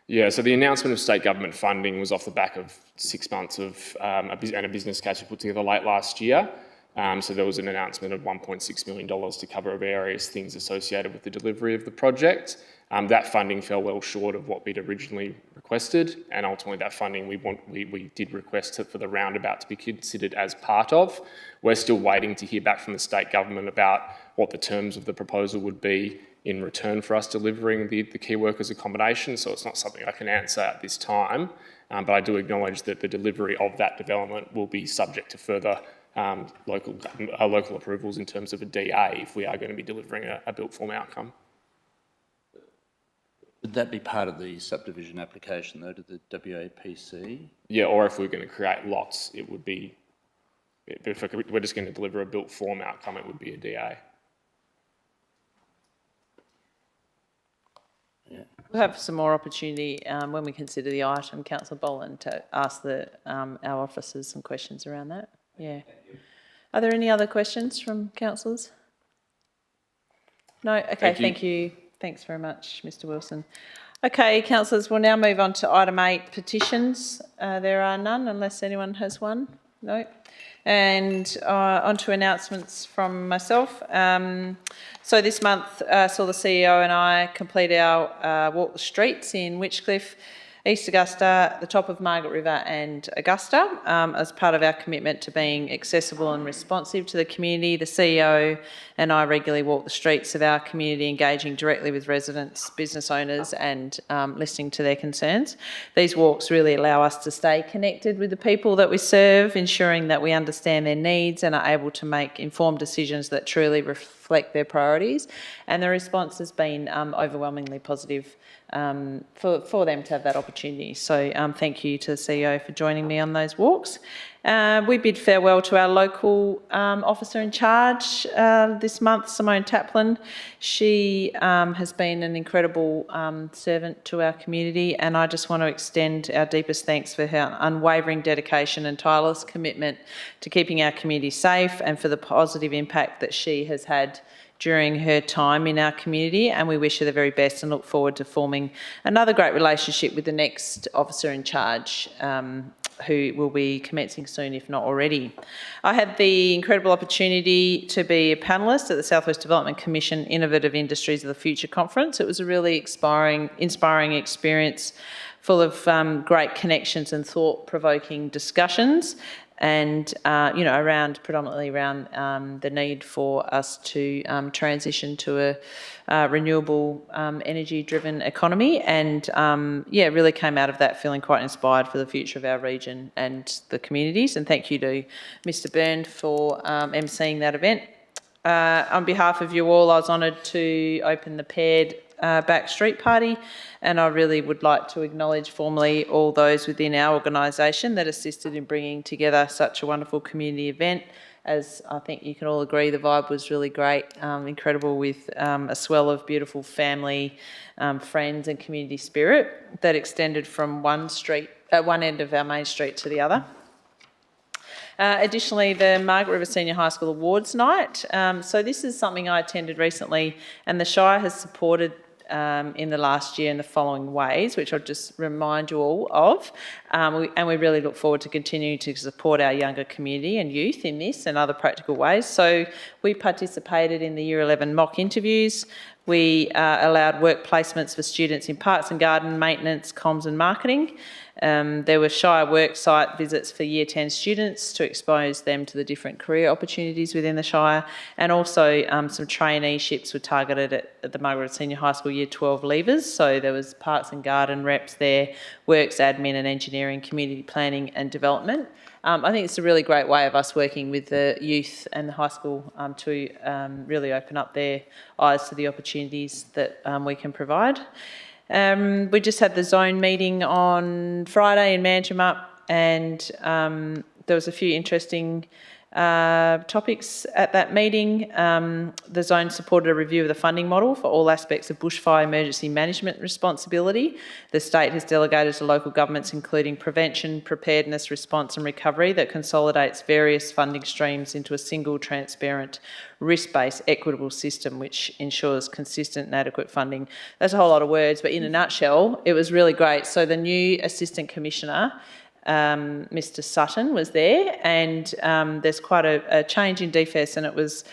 Yeah, so the announcement of state government funding was off the back of 6 months of a business case we put together late last year. So there was an announcement of $1.6 million to cover various things associated with the delivery of the project. That funding fell well short of what we'd originally requested, and ultimately that funding we did request for the roundabout to be considered as part of. We're still waiting to hear back from the state government about what the terms of the proposal would be in return for us delivering the key workers accommodation, so it's not something I can answer at this time, but I do acknowledge that the delivery of that development will be subject to further local approvals in terms of a DA if we are going to be delivering a built form outcome. Would that be part of the subdivision application, though, to the WAPC? Yeah, or if we're going to create lots, it would be, if we're just going to deliver a built form outcome, it would be a DA. Yeah. We'll have some more opportunity when we consider the item, Councillor Boland, to ask our officers some questions around that. Yeah. Are there any other questions from councillors? No? Okay, thank you. Thanks very much, Mr Wilson. Okay, councillors, we'll now move on to item 8, petitions. There are none unless anyone has one. No. And on to announcements from myself. So this month saw the CEO and I complete our Walk the Streets in Witchcliffe. East Augusta, the top of Margaret River and Augusta, as part of our commitment to being accessible and responsive to the community. The CEO and I regularly walk the streets of our community, engaging directly with residents, business owners and listening to their concerns. These walks really allow us to stay connected with the people that we serve, ensuring that we understand their needs and are able to make informed decisions that truly reflect their priorities. And the response has been overwhelmingly positive for them to have that opportunity. So thank you to the CEO for joining me on those walks. We bid farewell to our local officer in charge this month, Simone Taplin. She has been an incredible servant to our community, and I just want to extend our deepest thanks for her unwavering dedication and tireless commitment to keeping our community safe and for the positive impact that she has had during her time in our community, and we wish her the very best and look forward to forming another great relationship with the next officer in charge, who will be commencing soon, if not already. I had the incredible opportunity to be a panellist at the South West Development Commission Innovative Industries of the Future conference. It was a really inspiring experience, full of great connections and thought-provoking discussions, and predominantly around the need for us to transition to a renewable energy-driven economy, and really came out of that feeling quite inspired for the future of our region and the communities. And thank you to Mr. Byrne for emceeing that event. On behalf of you all, I was honoured to open the paired back street party, and I really would like to acknowledge formally all those within our organisation that assisted in bringing together such a wonderful community event. As I think you can all agree, the vibe was really great, incredible, with a swell of beautiful family, friends and community spirit that extended from one end of our main street to the other. Additionally, the Margaret River Senior High School Awards Night. So this is something I attended recently, and the Shire has supported in the last year in the following ways, which I'll just remind you all of. And we really look forward to continuing to support our younger community and youth in this and other practical ways. So we participated in the Year 11 mock interviews. We allowed work placements for students in parks and garden, maintenance, comms and marketing. There were Shire work site visits for Year 10 students to expose them to the different career opportunities within the Shire, and also some traineeships were targeted at the Margaret Senior High School Year 12 leavers. So there was parks and garden reps there, works, admin and engineering, community planning and development. I think it's a really great way of us working with the youth and the high school to really open up their eyes to the opportunities that we can provide. We just had the zone meeting on Friday in Manjimup, and there was a few interesting topics at that meeting. The zone supported a review of the funding model for all aspects of bushfire emergency management responsibility. The state has delegated to local governments, including prevention, preparedness, response and recovery, that consolidates various funding streams into a single, transparent, risk-based, equitable system which ensures consistent and adequate funding. That's a whole lot of words, but in a nutshell, it was really great. So the new Assistant Commissioner, Mr. Sutton, was there, and there's quite a change in DFES, and it was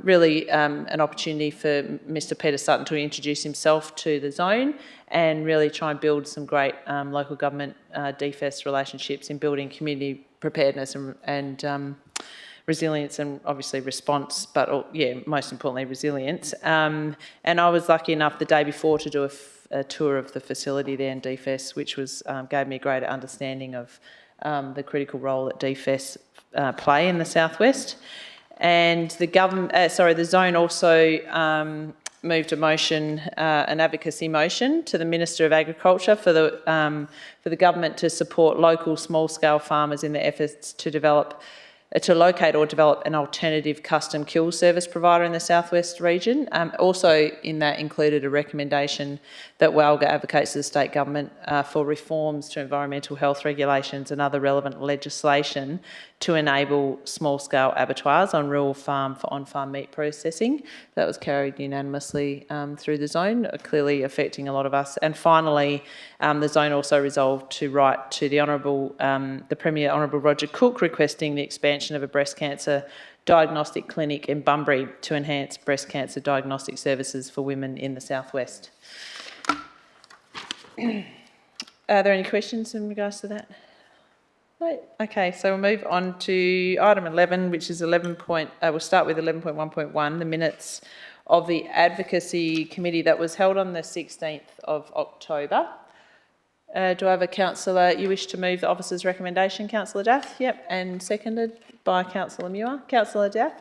really an opportunity for Mr. Peter Sutton to introduce himself to the zone and really try and build some great local government DFES relationships in building community preparedness and resilience, and obviously response, but most importantly resilience. And I was lucky enough the day before to do a tour of the facility there in DFES, which was gave me a greater understanding of the critical role that DFES play in the southwest. And the zone also moved a motion, an advocacy motion, to the Minister of Agriculture for the government to support local small-scale farmers in their efforts to locate or develop an alternative custom kill service provider in the southwest region. Also in that included a recommendation that WALGA advocates to the state government for reforms to environmental health regulations and other relevant legislation to enable small-scale abattoirs on rural farm for on-farm meat processing. That was carried unanimously through the zone, clearly affecting a lot of us. And finally, the zone also resolved to write to the Premier, Honourable Roger Cook, requesting the expansion of a breast cancer diagnostic clinic in Bunbury to enhance breast cancer diagnostic services for women in the southwest. Are there any questions in regards to that? No. Okay, so we'll move on to item 11, which is 11 we'll start with 11.1.1, the minutes of the Advocacy Committee that was held on the 16th of October. Do I have a councillor, you wish to move the officer's recommendation? Councillor Daff? Yep, and seconded by Councillor Muir. Councillor Daff?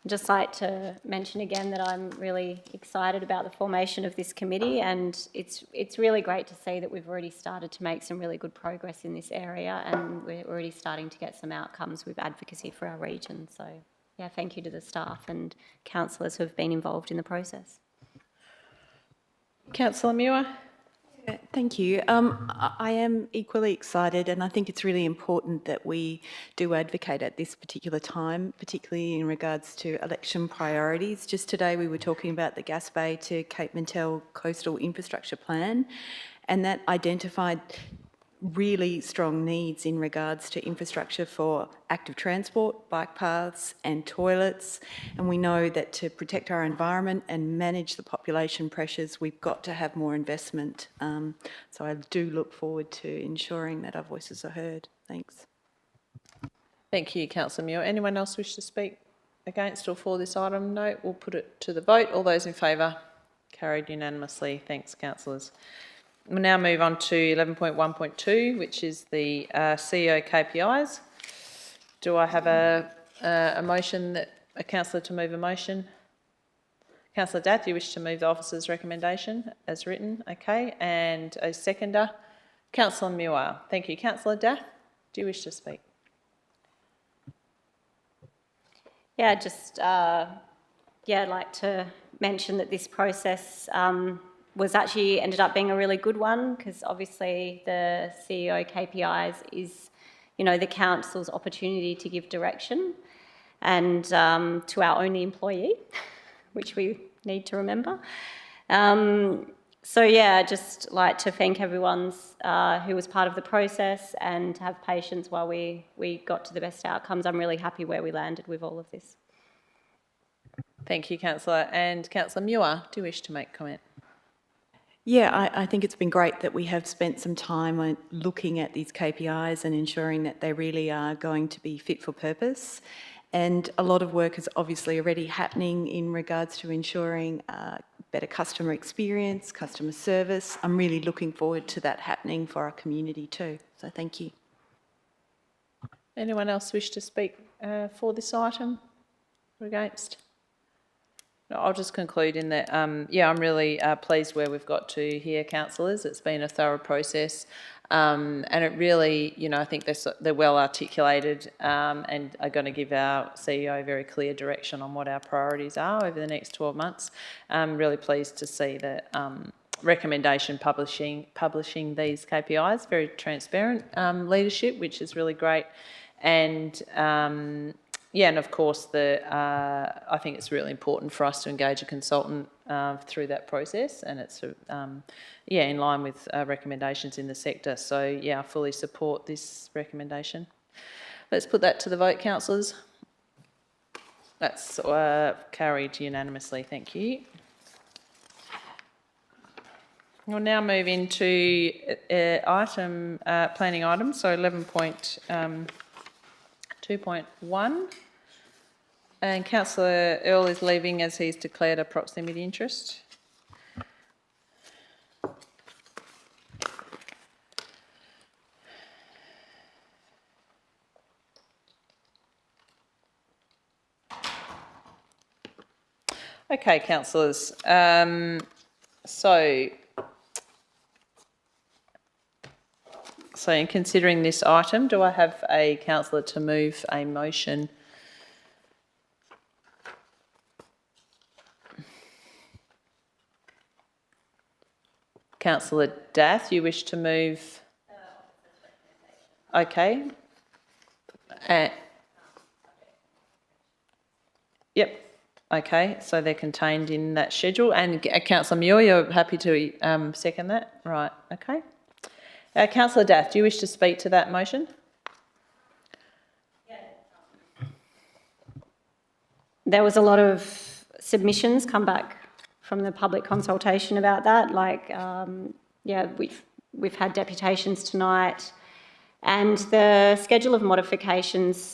I'd just like to mention again that I'm really excited about the formation of this committee, and it's really great to see that we've already started to make some really good progress in this area, and we're already starting to get some outcomes with advocacy for our region. So, yeah, thank you to the staff and councillors who have been involved in the process. Councillor Muir? Thank you. I am equally excited, and I think it's really important that we do advocate at this particular time, particularly in regards to election priorities. Just today we were talking about the Gas Bay to Cape Mentelle Coastal Infrastructure Plan, and that identified really strong needs in regards to infrastructure for active transport, bike paths and toilets. And we know that to protect our environment and manage the population pressures, we've got to have more investment. So I do look forward to ensuring that our voices are heard. Thanks. Thank you, Councillor Muir. Anyone else wish to speak against or for this item? No, we'll put it to the vote. All those in favour? Carried unanimously. Thanks, councillors. We'll now move on to 11.1.2, which is the CEO KPIs. Do I have a motion, that a councillor to move a motion? Councillor Dath, you wish to move the officer's recommendation as written? Okay, and a seconder? Councillor Muir. Thank you. Councillor Dath, do you wish to speak? Yeah, I'd like to mention that this process ended up being a really good one, because obviously the CEO KPIs is, the council's opportunity to give direction and to our only employee, which we need to remember. So yeah, I'd just like to thank everyone who was part of the process and have patience while we got to the best outcomes. I'm really happy where we landed with all of this. Thank you, councillor. And councillor Muir, do you wish to make comment? Yeah, I think it's been great that we have spent some time on looking at these KPIs and ensuring that they really are going to be fit for purpose. And a lot of work is obviously already happening in regards to ensuring better customer experience, customer service. I'm really looking forward to that happening for our community too. So thank you. Anyone else wish to speak for this item or against? No, I'll just conclude in that, I'm really pleased where we've got to here, councillors. It's been a thorough process, and it really, I think they're well articulated and are going to give our CEO very clear direction on what our priorities are over the next 12 months. I'm really pleased to see the recommendation publishing these KPIs, very transparent leadership, which is really great. And and of course, I think it's really important for us to engage a consultant through that process, and it's in line with recommendations in the sector. So I fully support this recommendation. Let's put that to the vote, councillors. That's carried unanimously. Thank you. We'll now move into planning items, so 11.2.1, and Councillor Earl is leaving as he's declared a proximity interest. Okay, councillors. So in considering this item, do I have a councillor to move a motion? Councillor Dath, you wish to move? Okay. Yep. Okay, so they're contained in that schedule. And Councillor Muir, you're happy to second that? Right, okay. Councillor Dath, do you wish to speak to that motion? There was a lot of submissions come back from the public consultation about that. Yeah, we've had deputations tonight, and the schedule of modifications,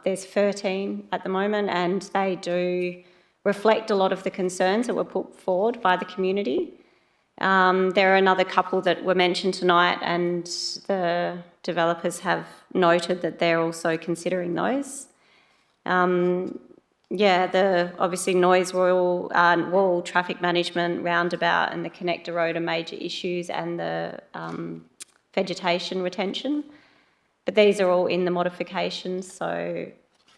there's 13 at the moment, and they do reflect a lot of the concerns that were put forward by the community. There are another couple that were mentioned tonight, and the developers have noted that they're also considering those. The obviously noise wall, traffic management, roundabout and the connector road are major issues, and the vegetation retention. But these are all in the modifications, so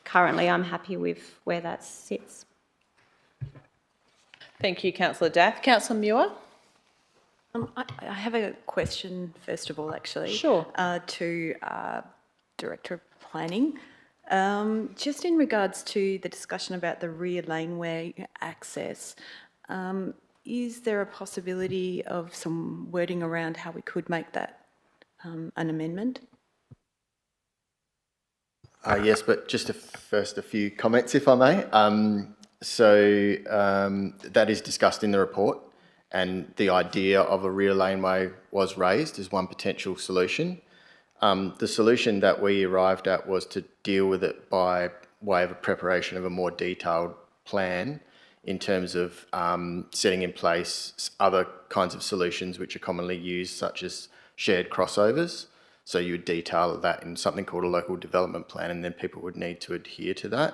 currently I'm happy with where that sits. Thank you, Councillor Daff. Councillor Muir? I have a question, first of all, actually. Sure. To Director of Planning. Just in regards to the discussion about the rear laneway access, is there a possibility of some wording around how we could make that an amendment? Yes, but just first a few comments, if I may. That is discussed in the report, and the idea of a rear laneway was raised as one potential solution. The solution that we arrived at was to deal with it by way of a preparation of a more detailed plan in terms of setting in place other kinds of solutions which are commonly used, such as shared crossovers. So you would detail that in something called a local development plan, and then people would need to adhere to that.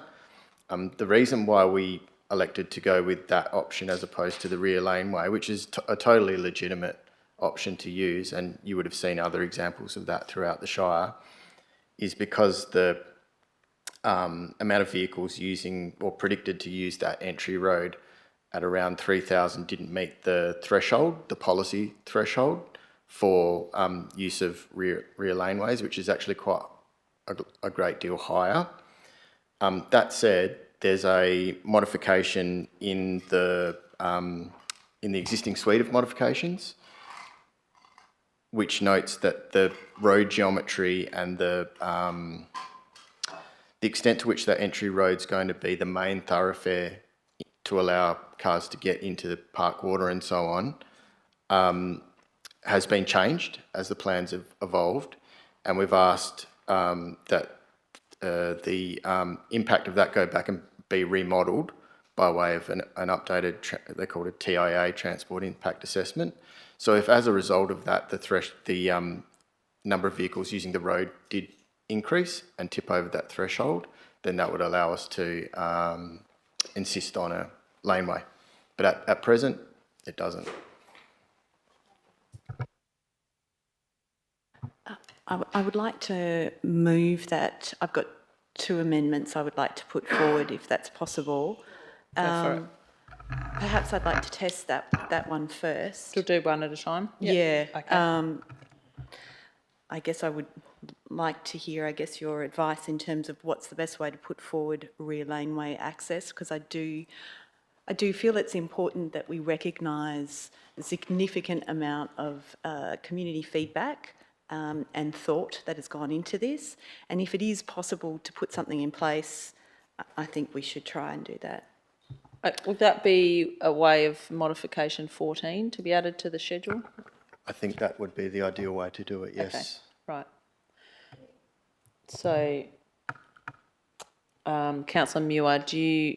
The reason why we elected to go with that option as opposed to the rear laneway, which is a totally legitimate option to use, and you would have seen other examples of that throughout the Shire, is because the amount of vehicles using or predicted to use that entry road at around 3,000 didn't meet the threshold, the policy threshold for use of rear laneways, which is actually quite a great deal higher. That said, there's a modification in the existing suite of modifications, which notes that the road geometry and the extent to which that entry road's going to be the main thoroughfare to allow cars to get into the park water and so on, has been changed as the plans have evolved, and we've asked that the impact of that go back and be remodelled by way of an updated, they call it a TIA, Transport Impact Assessment. So if as a result of that, the number of vehicles using the road did increase and tip over that threshold, then that would allow us to insist on a laneway. But at present, it doesn't. I would like to move that. I've got two amendments I would like to put forward, if that's possible. Perhaps I'd like to test that one first. We'll do one at a time. Yeah. Okay. I guess I would like to hear, your advice in terms of what's the best way to put forward rear laneway access, because I do feel it's important that we recognise the significant amount of community feedback and thought that has gone into this. And if it is possible to put something in place, I think we should try and do that. Would that be a way of modification 14 to be added to the schedule? I think that would be the ideal way to do it, yes. Okay, right. So, Councillor Muir, do you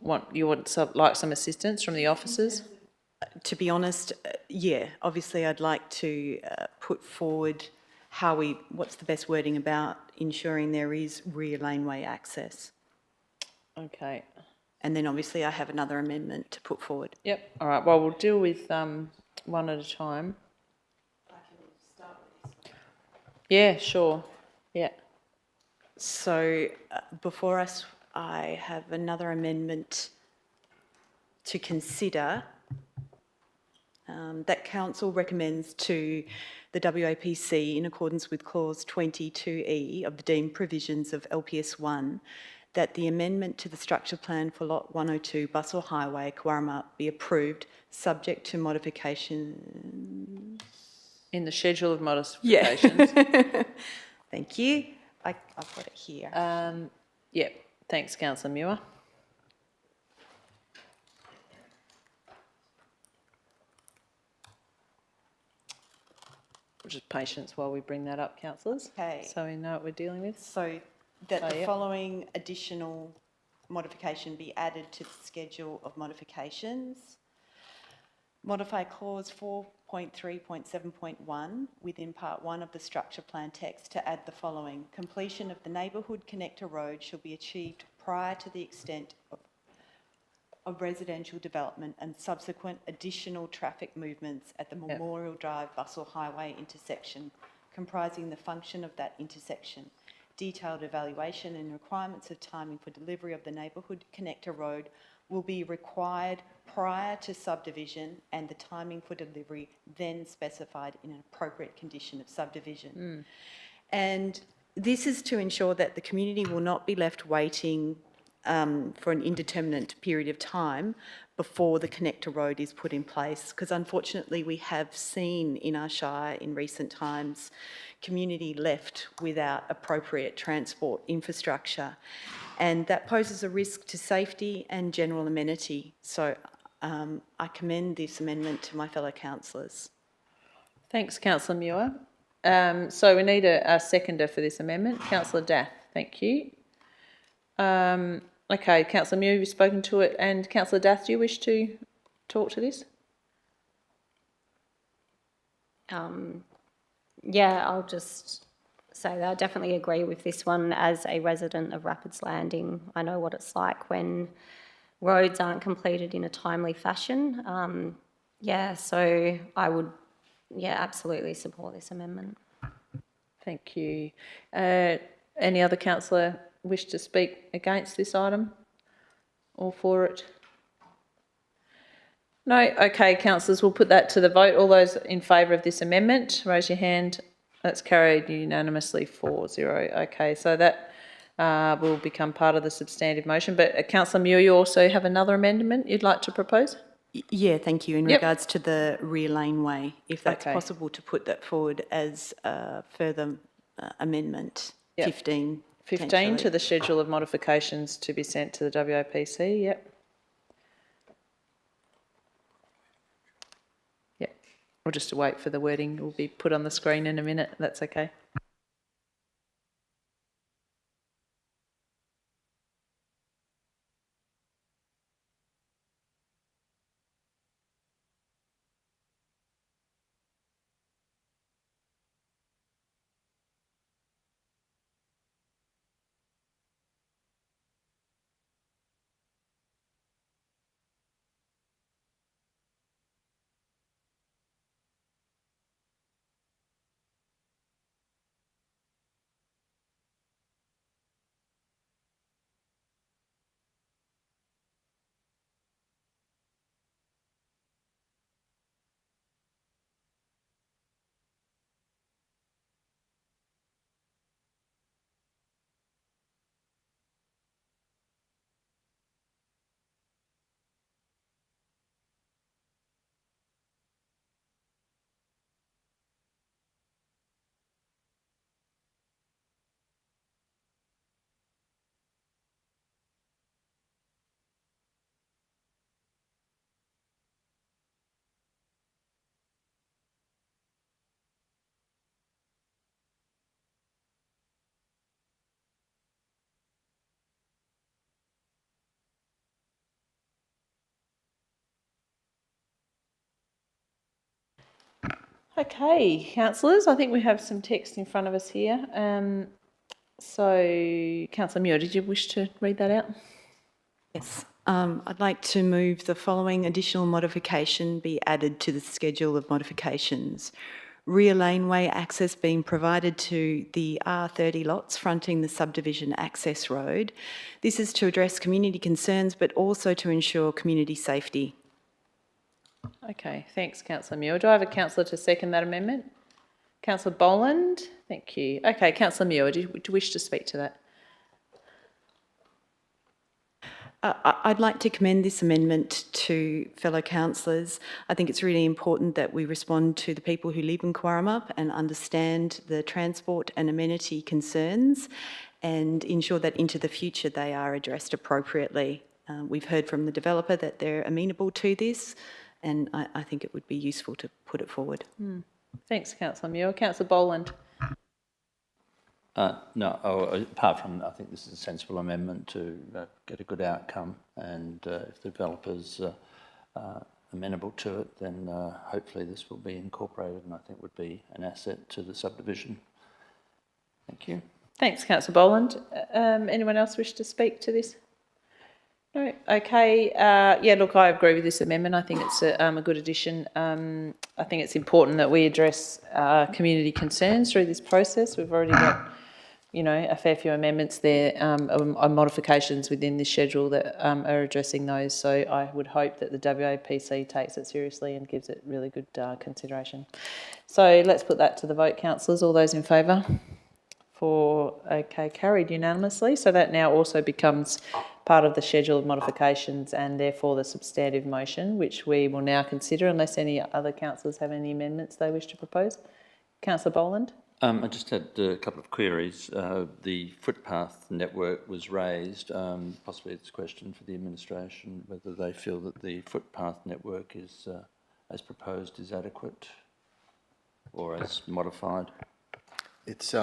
want some assistance from the officers? To be honest, yeah. Obviously, I'd like to put forward what's the best wording about ensuring there is rear laneway access. Okay. And then obviously I have another amendment to put forward. Yep. All right. Well, we'll deal with one at a time. Yeah, sure. Yeah. So before us, I have another amendment to consider that Council recommends to the WAPC, in accordance with Clause 22E of the deemed provisions of LPS 1, that the amendment to the structure plan for Lot 102 Bustle Highway, Kawarama, be approved, subject to modifications. In the schedule of modifications. Yeah. Thank you. I've got it here. Yep. Thanks, Councillor Muir. Just patience while we bring that up, councillors. Okay. So we know what we're dealing with. So that Oh, the yep. following additional modification be added to the schedule of modifications. Modify clause 4.3.7.1 within part 1 of the structure plan text to add the following. Completion of the neighbourhood connector road shall be achieved prior to the extent of residential development and subsequent additional traffic movements at the Memorial Drive Bustle Highway intersection, comprising the function of that intersection. Detailed evaluation and requirements of timing for delivery of the neighbourhood connector road will be required prior to subdivision, and the timing for delivery then specified in an appropriate condition of subdivision. And this is to ensure that the community will not be left waiting for an indeterminate period of time before the connector road is put in place, because unfortunately we have seen in our Shire in recent times community left without appropriate transport infrastructure, and that poses a risk to safety and general amenity. So I commend this amendment to my fellow councillors. Thanks, Councillor Muir. So we need a seconder for this amendment. Councillor Dath, thank you. Okay, Councillor Muir, you've spoken to it, and Councillor Dath, do you wish to talk to this? Yeah, I'll just say that I definitely agree with this one. As a resident of Rapids Landing, I know what it's like when roads aren't completed in a timely fashion. So I would, absolutely support this amendment. Thank you. Any other councillor wish to speak against this item or for it? No? Okay, councillors, we'll put that to the vote. All those in favour of this amendment, raise your hand. That's carried unanimously 4-0. Okay, so that will become part of the substantive motion. But Councillor Muir, you also have another amendment you'd like to propose? Yeah, thank you. In regards to the rear laneway, if that's possible to put that forward as a further amendment, 15. 15 to the schedule of modifications to be sent to the WAPC, Yep. We'll just wait for the wording. It will be put on the screen in a minute. That's okay. Okay, councillors, I think we have some text in front of us here. So, Councillor Muir, did you wish to read that out? Yes. I'd like to move the following additional modification be added to the schedule of modifications. Rear laneway access being provided to the R30 lots fronting the subdivision access road. This is to address community concerns but also to ensure community safety. Okay, thanks, Councillor Muir. Do I have a councillor to second that amendment? Councillor Boland, thank you. Okay, Councillor Muir, do you wish to speak to that? I'd like to commend this amendment to fellow councillors. I think it's really important that we respond to the people who live in Quarramup and understand the transport and amenity concerns and ensure that into the future they are addressed appropriately. We've heard from the developer that they're amenable to this, and I think it would be useful to put it forward. Thanks, Councillor Muir. Councillor Boland. No, apart from, I think this is a sensible amendment to get a good outcome, and if the developers are amenable to it, then hopefully this will be incorporated, and I think would be an asset to the subdivision. Thank you. Thanks, Councillor Boland. Anyone else wish to speak to this? No. Okay. Yeah, look, I agree with this amendment. I think it's a good addition. I think it's important that we address community concerns through this process. We've already got, you know, a fair few amendments there on modifications within this schedule that are addressing those. So I would hope that the WAPC takes it seriously and gives it really good consideration. So let's put that to the vote, councillors. All those in favour? Okay, carried unanimously. So that now also becomes part of the schedule of modifications and therefore the substantive motion, which we will now consider unless any other councillors have any amendments they wish to propose. Councillor Boland. I just had a couple of queries. The footpath network was raised. Possibly it's a question for the administration whether they feel that the footpath network is, as proposed, is adequate or as modified. It's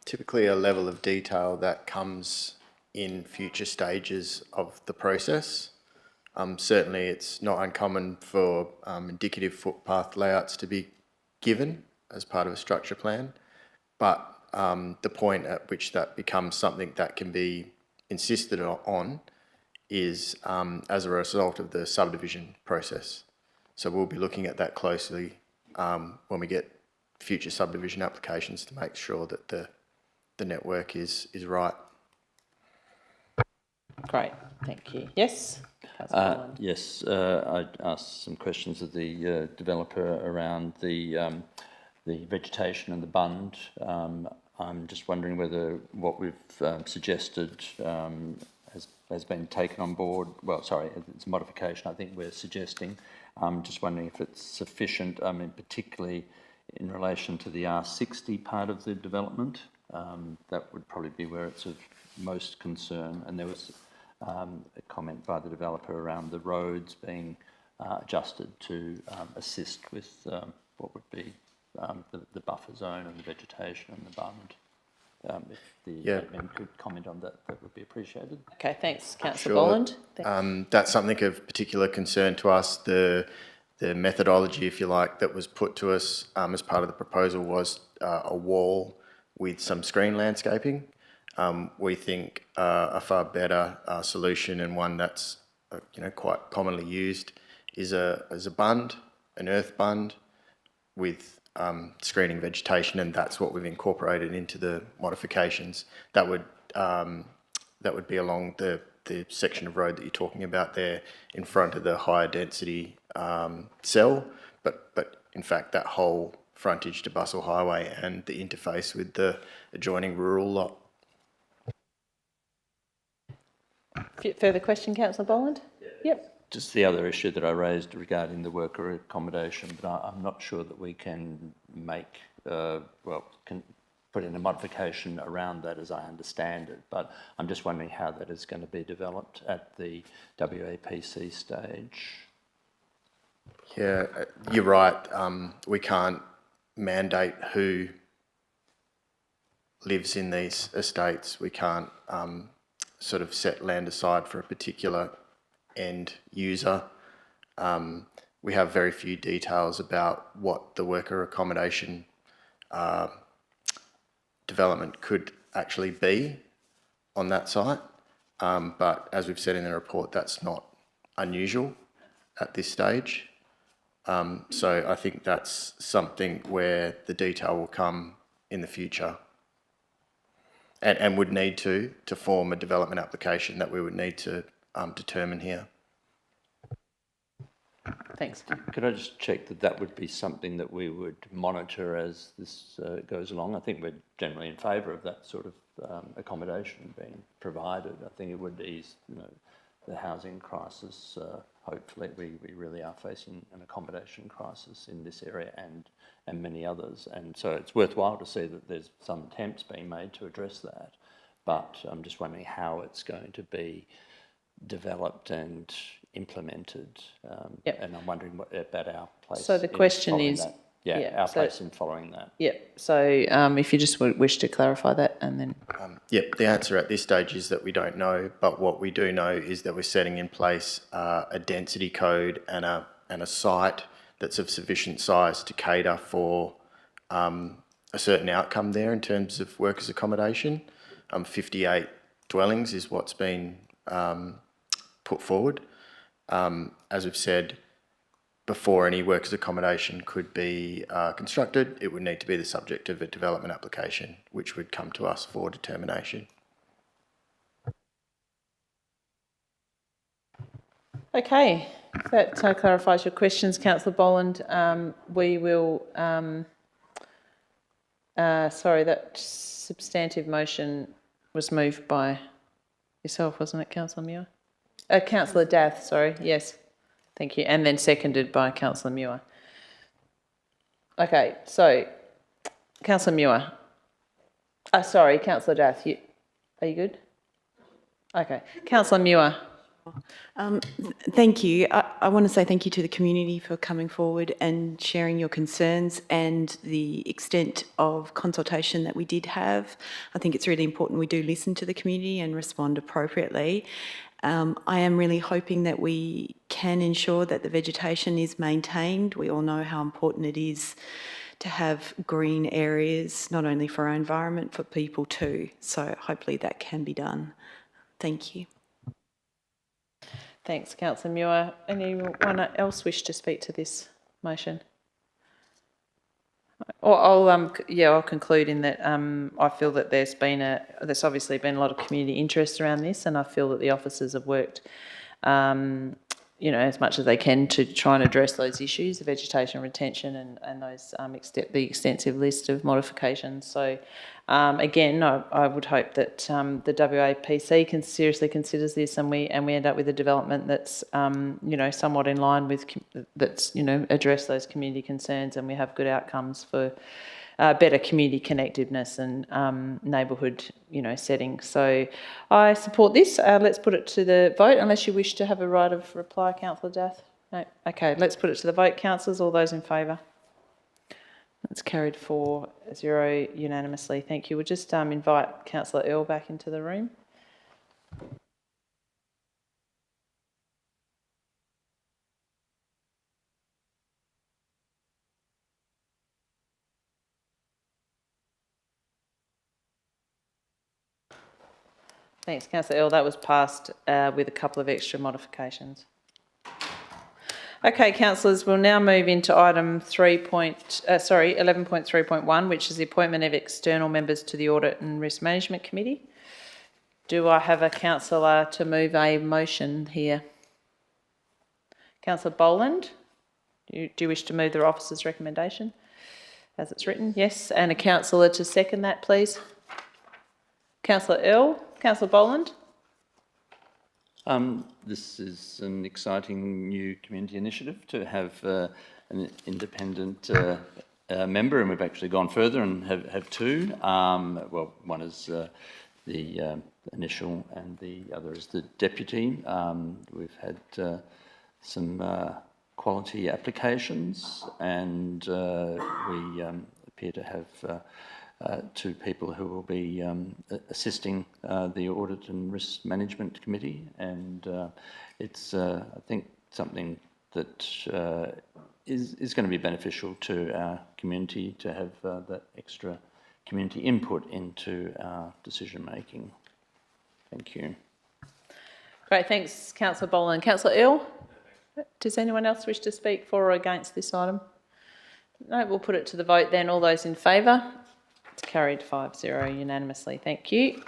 typically a level of detail that comes in future stages of the process. Certainly it's not uncommon for indicative footpath layouts to be given as part of a structure plan, but the point at which that becomes something that can be insisted on is as a result of the subdivision process. So we'll be looking at that closely when we get future subdivision applications to make sure that the network is right. Great, thank you. Yes? Yes, I asked some questions of the developer around the vegetation and the bund. I'm just wondering whether what we've suggested has been taken on board. Well, sorry, it's a modification I think we're suggesting. I'm just wondering if it's sufficient, I mean, particularly in relation to the R60 part of the development. That would probably be where it's of most concern. And there was a comment by the developer around the roads being adjusted to assist with what would be the buffer zone and the vegetation and the bund. If the admin could comment on that, that would be appreciated. Okay, thanks, Councillor Boland. That's something of particular concern to us. The methodology, if you like, that was put to us as part of the proposal was a wall with some screen landscaping. We think a far better solution, and one that's quite commonly used, is a bund, an earth bund with screening vegetation, and that's what we've incorporated into the modifications. That would be along the section of road that you're talking about there in front of the higher density cell, but in fact that whole frontage to Bustle Highway and the interface with the adjoining rural lot. Further question, Councillor Boland? Yep. Just the other issue that I raised regarding the worker accommodation, but I'm not sure that we can make, can put in a modification around that as I understand it, but I'm just wondering how that is going to be developed at the WAPC stage. Yeah, you're right. We can't mandate who lives in these estates. We can't sort of set land aside for a particular end user. We have very few details about what the worker accommodation development could actually be on that site. But as we've said in the report, that's not unusual at this stage. So I think that's something where the detail will come in the future and would need to form a development application that we would need to determine here. Thanks. Could I just check that would be something that we would monitor as this goes along? I think we're generally in favour of that sort of accommodation being provided. I think it would ease, the housing crisis. Hopefully, we really are facing an accommodation crisis in this area and many others. And so it's worthwhile to see that there's some attempts being made to address that. But I'm just wondering how it's going to be developed and implemented. And I'm wondering about our place. So the question is, our so- place in following that. Yep, so if you just wish to clarify that and then... Yep, the answer at this stage is that we don't know, but what we do know is that we're setting in place a density code and a site that's of sufficient size to cater for a certain outcome there in terms of workers' accommodation. 58 dwellings is what's been put forward. As we've said, before any workers' accommodation could be constructed, it would need to be the subject of a development application, which would come to us for determination. Okay, that clarifies your questions, Councillor Boland. We will... sorry, that substantive motion was moved by yourself, wasn't it, Councillor Muir? Councillor Dath, sorry, yes. Thank you. And then seconded by Councillor Muir. Okay, so Councillor Muir. Sorry, Councillor Dath, are you good? Okay. Councillor Muir. Thank you. I want to say thank you to the community for coming forward and sharing your concerns and the extent of consultation that we did have. I think it's really important we do listen to the community and respond appropriately. I am really hoping that we can ensure that the vegetation is maintained. We all know how important it is to have green areas, not only for our environment, for people too. So hopefully that can be done. Thank you. Thanks, Councillor Muir. Anyone else wish to speak to this motion? Or I'll conclude in that I feel that there's obviously been a lot of community interest around this, and I feel that the officers have worked, as much as they can to try and address those issues, the vegetation retention and those the extensive list of modifications. So again, I would hope that the WAPC seriously considers this, and we end up with a development that's somewhat in line with address those community concerns, and we have good outcomes for better community connectiveness and neighbourhood settings. So I support this. Let's put it to the vote, unless you wish to have a right of reply, Councillor Dath. No. Okay, let's put it to the vote, councillors. All those in favour? That's carried 4-0 unanimously. Thank you. We'll just invite Councillor Earl back into the room. Thanks, Councillor Earl. That was passed with a couple of extra modifications. Okay, councillors, we'll now move into item 11.3.1, which is the appointment of external members to the Audit and Risk Management Committee. Do I have a councillor to move a motion here? Councillor Boland, do you wish to move the officer's recommendation as it's written? Yes. And a councillor to second that, please. Councillor Earl. Councillor Boland. This is an exciting new community initiative to have an independent member, and we've actually gone further and have two. Well, one is the initial and the other is the deputy. We've had some quality applications, and we appear to have two people who will be assisting the Audit and Risk Management Committee, and it's I think something that is going to be beneficial to our community to have that extra community input into our decision making. Thank you. Great, thanks, Councillor Boland. Councillor Earl, does anyone else wish to speak for or against this item? No, we'll put it to the vote then. All those in favour? It's carried 5-0 unanimously. Thank you.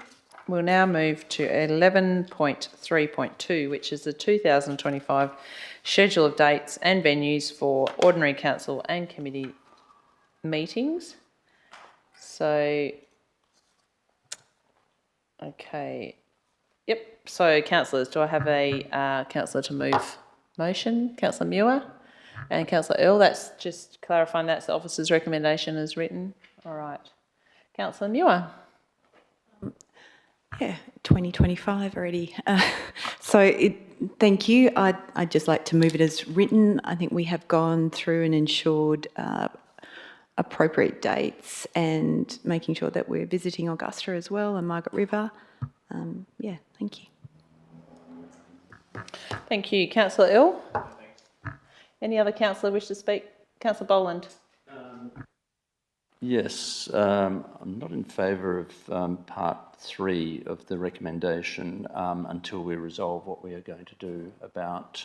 We'll now move to 11.3.2, which is the 2025 schedule of dates and venues for ordinary council and committee meetings. So, okay. Yep. So, councillors, do I have a councillor to move motion? Councillor Muir and Councillor Earl. That's just clarifying that's the officer's recommendation as written. All right. Councillor Muir. Yeah, 2025 already. Thank you. I'd just like to move it as written. I think we have gone through and ensured appropriate dates and making sure that we're visiting Augusta as well and Margaret River. Yeah, thank you. Thank you. Councillor Earl? Any other councillor wish to speak? Councillor Boland? Yes, I'm not in favour of part 3 of the recommendation until we resolve what we are going to do about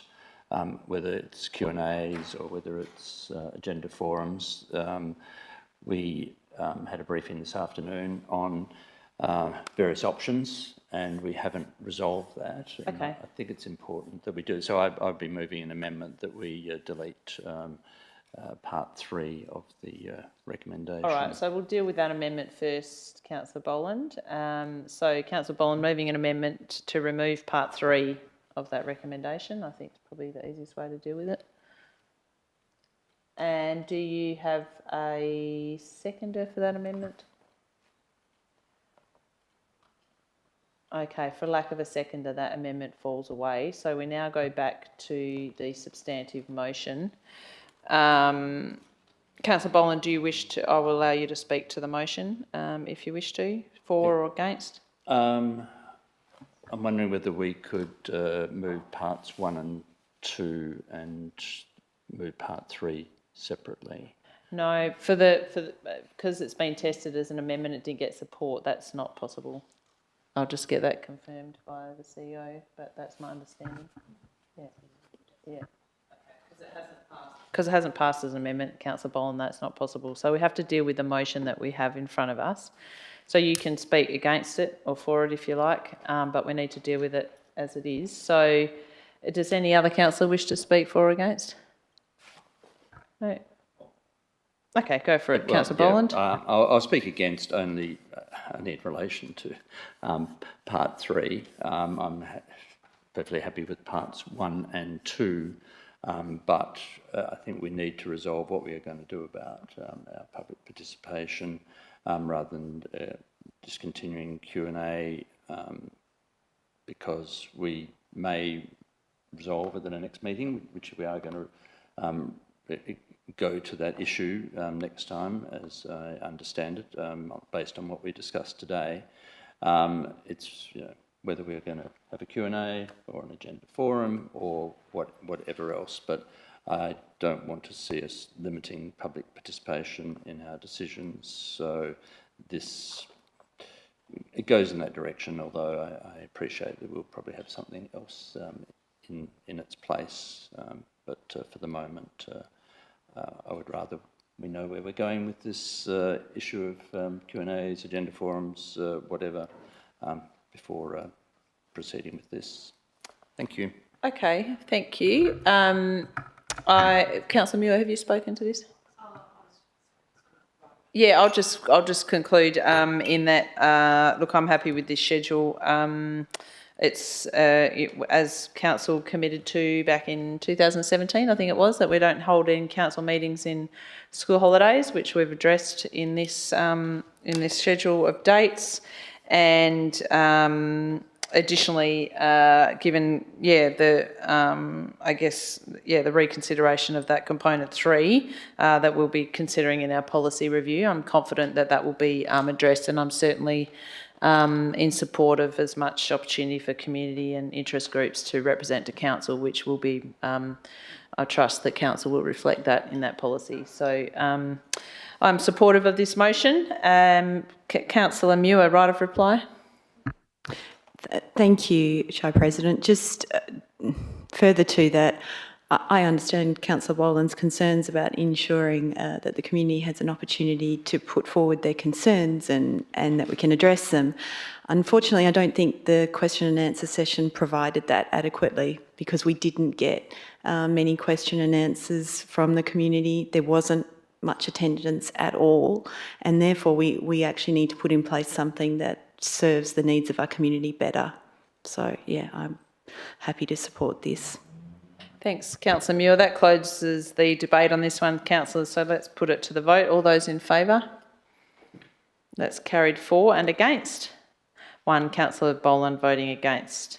whether it's Q&As or whether it's agenda forums. We had a briefing this afternoon on various options and we haven't resolved that. Okay. I think it's important that we do. So I'd be moving an amendment that we delete part 3 of the recommendation. All right, so we'll deal with that amendment first, Councillor Boland. So Councillor Boland moving an amendment to remove part 3 of that recommendation. I think it's probably the easiest way to deal with it. And do you have a seconder for that amendment? Okay, for lack of a seconder, that amendment falls away. So we now go back to the substantive motion. Councillor Boland, do you wish to? I will allow you to speak to the motion if you wish to, for or against. I'm wondering whether we could move parts 1 and 2 and move part 3 separately. No, because it's been tested as an amendment, it didn't get support. That's not possible. I'll just get that confirmed by the CEO, but that's my understanding. Yeah, yeah. Because it hasn't passed as an amendment, Councillor Boland, that's not possible. So we have to deal with the motion that we have in front of us. So you can speak against it or for it if you like, but we need to deal with it as it is. So does any other councillor wish to speak for or against? No. Okay, go for it, well, Councillor Boland. I'll speak against only in relation to part 3. I'm perfectly happy with parts 1 and 2. But I think we need to resolve what we are going to do about our public participation rather than discontinuing Q&A because we may resolve it in the next meeting, which we are going to go to that issue next time, as I understand it, based on what we discussed today. It's whether we're going to have a Q&A or an agenda forum or whatever else, but I don't want to see us limiting public participation in our decisions. So it goes in that direction, although I appreciate that we'll probably have something else in its place. But for the moment, I would rather we know where we're going with this issue of Q&As, agenda forums, whatever, before proceeding with this. Thank you. Okay, thank you. Councillor Muir, have you spoken to this? Yeah, I'll just conclude in that. Look, I'm happy with this schedule. It's as council committed to back in 2017, I think it was, that we don't hold any council meetings in school holidays, which we've addressed in this schedule of dates, and additionally, given the reconsideration of that component 3 that we'll be considering in our policy review, I'm confident that will be addressed, and I'm certainly in support of as much opportunity for community and interest groups to represent to council, which will be, I trust that council will reflect that in that policy. So I'm supportive of this motion. Councillor Muir, right of reply. Thank you, Shire President. Just further to that, I understand Councillor Boland's concerns about ensuring that the community has an opportunity to put forward their concerns and that we can address them. Unfortunately, I don't think the question and answer session provided that adequately because we didn't get many question and answers from the community. There wasn't much attendance at all, and therefore we actually need to put in place something that serves the needs of our community better. So, yeah, I'm happy to support this. Thanks, Councillor Muir. That closes the debate on this one, councillors, so let's put it to the vote. All those in favour? That's carried 4 and against. 1, Councillor Boland voting against.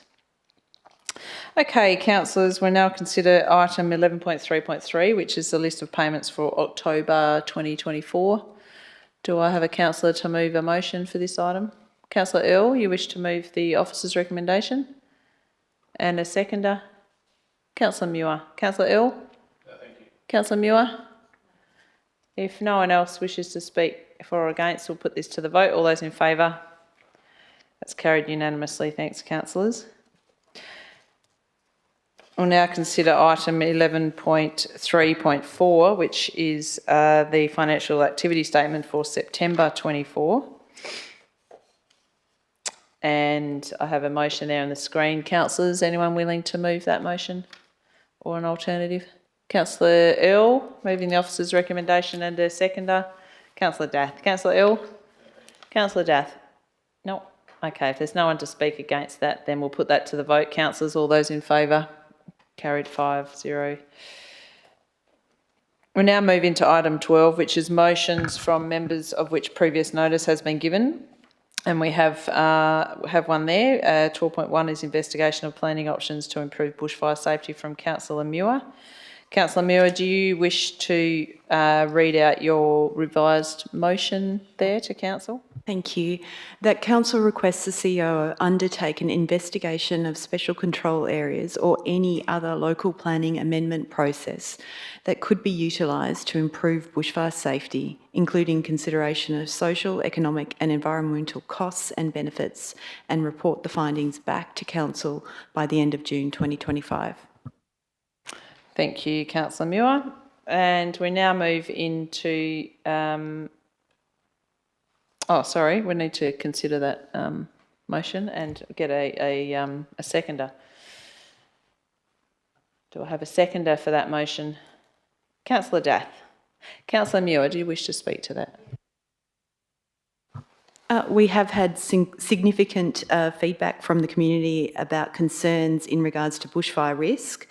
Okay, councillors, we'll now consider item 11.3.3, which is the list of payments for October 2024. Do I have a councillor to move a motion for this item? Councillor Earl, you wish to move the officer's recommendation? And a seconder? Councillor Muir. Councillor Earl? No, thank you. Councillor Muir? If no one else wishes to speak for or against, we'll put this to the vote. All those in favour? That's carried unanimously. Thanks, councillors. We'll now consider item 11.3.4, which is the financial activity statement for September 24. And I have a motion there on the screen. Councillors, anyone willing to move that motion or an alternative? Councillor Earl, moving the officer's recommendation, and a seconder. Councillor Dath. Councillor Earl? Councillor Dath? No. Okay, if there's no one to speak against that, then we'll put that to the vote. Councillors, all those in favour? Carried 5-0. We'll now move into item 12, which is motions from members of which previous notice has been given. And we have one there. 12.1 is investigation of planning options to improve bushfire safety from Councillor Muir. Councillor Muir, do you wish to read out your revised motion there to council? Thank you. That council requests the CEO undertake an investigation of special control areas or any other local planning amendment process that could be utilised to improve bushfire safety, including consideration of social, economic and environmental costs and benefits, and report the findings back to council by the end of June 2025. Thank you, Councillor Muir. And we now move into... we need to consider that motion and get a seconder. Do I have a seconder for that motion? Councillor Dath. Councillor Muir, do you wish to speak to that? We have had significant feedback from the community about concerns in regards to bushfire risk.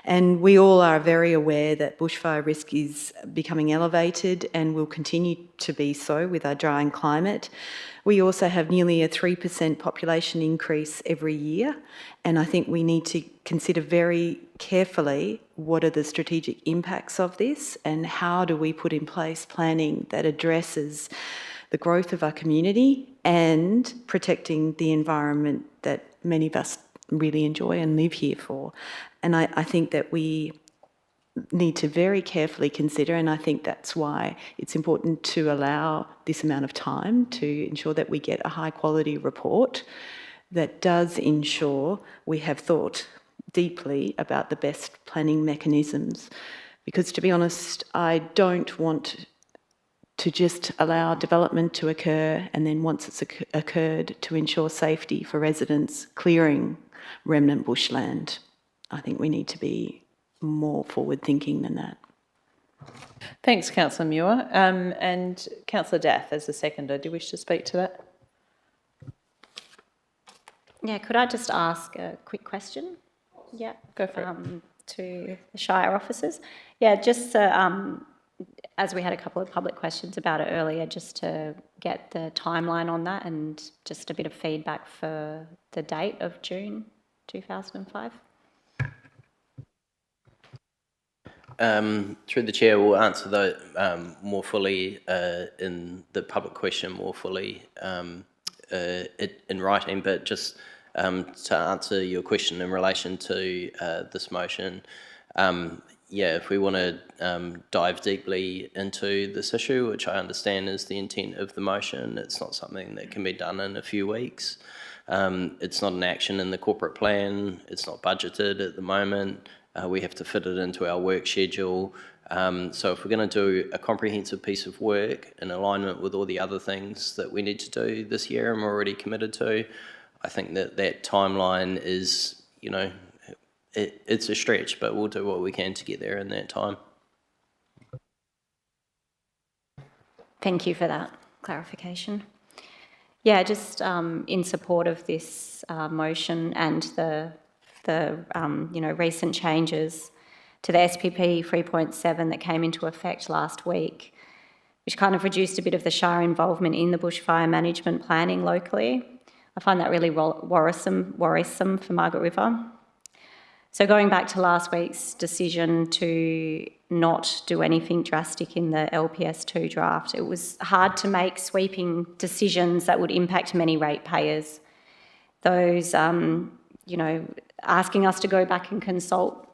And we all are very aware that bushfire risk is becoming elevated and will continue to be so with our drying climate. We also have nearly a 3% population increase every year, and I think we need to consider very carefully what are the strategic impacts of this and how do we put in place planning that addresses the growth of our community and protecting the environment that many of us really enjoy and live here for. And I think that we need to very carefully consider, and I think that's why it's important to allow this amount of time to ensure that we get a high quality report that does ensure we have thought deeply about the best planning mechanisms. Because to be honest, I don't want to just allow development to occur and then once it's occurred to ensure safety for residents clearing remnant bushland. I think we need to be more forward-thinking than that. Thanks, Councillor Muir. And Councillor Dath, as the seconder, do you wish to speak to that? Yeah, could I just ask a quick question? Yeah, go for it. To the Shire officers. Yeah, just as we had a couple of public questions about it earlier, just to get the timeline on that and just a bit of feedback for the date of June 2005. Through the chair, we'll answer that more fully in the public question, more fully in writing, but just to answer your question in relation to this motion, if we want to dive deeply into this issue, which I understand is the intent of the motion, it's not something that can be done in a few weeks. It's not an action in the corporate plan, it's not budgeted at the moment. We have to fit it into our work schedule. So if we're going to do a comprehensive piece of work in alignment with all the other things that we need to do this year and we're already committed to, I think that timeline is, it's a stretch, but we'll do what we can to get there in that time. Thank you for that clarification. Yeah, just in support of this motion and the recent changes to the SPP 3.7 that came into effect last week, which kind of reduced a bit of the Shire involvement in the bushfire management planning locally. I find that really worrisome for Margaret River. So going back to last week's decision to not do anything drastic in the LPS2 draft, it was hard to make sweeping decisions that would impact many ratepayers. Those, asking us to go back and consult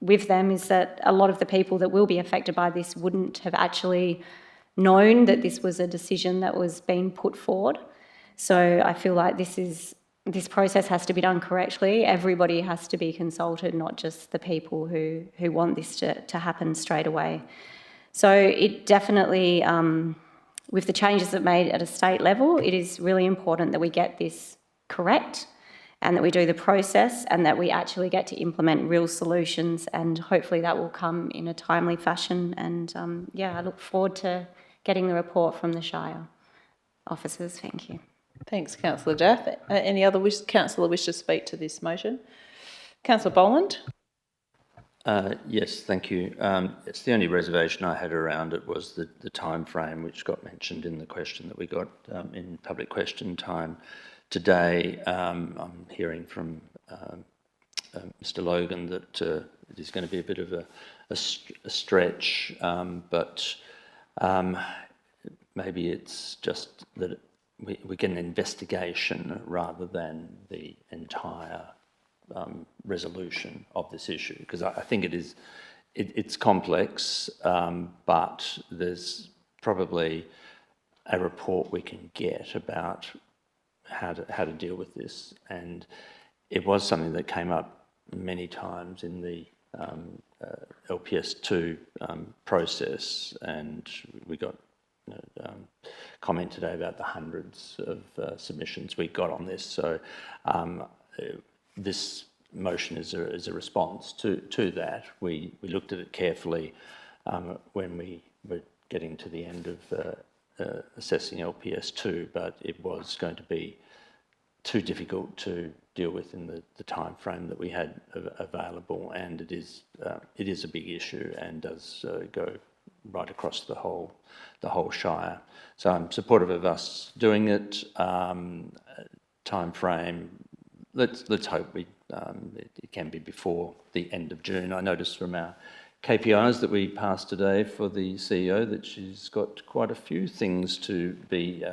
with them is that a lot of the people that will be affected by this wouldn't have actually known that this was a decision that was being put forward. So I feel like this process has to be done correctly. Everybody has to be consulted, not just the people who want this to happen straight away. So it definitely, with the changes that made at a state level, it is really important that we get this correct and that we do the process and that we actually get to implement real solutions, and hopefully that will come in a timely fashion. And I look forward to getting the report from the Shire officers. Thank you. Thanks, Councillor Duff. Any other councillor wish to speak to this motion? Councillor Boland? Yes, thank you. It's the only reservation I had around it was the time frame, which got mentioned in the question that we got in public question time today. I'm hearing from Mr. Logan that it is going to be a bit of a stretch, but maybe it's just that we get an investigation rather than the entire resolution of this issue, because I think it's complex, but there's probably a report we can get about how to deal with this, and it was something that came up many times in the LPS2 process, and we got comment today about the hundreds of submissions we got on this. So this motion is a response to that. We looked at it carefully when we were getting to the end of assessing LPS2, but it was going to be too difficult to deal with in the time frame that we had available, and it is a big issue and does go right across the whole Shire. So I'm supportive of us doing it. Time frame, let's hope it can be before the end of June. I noticed from our KPIs that we passed today for the CEO that she's got quite a few things to be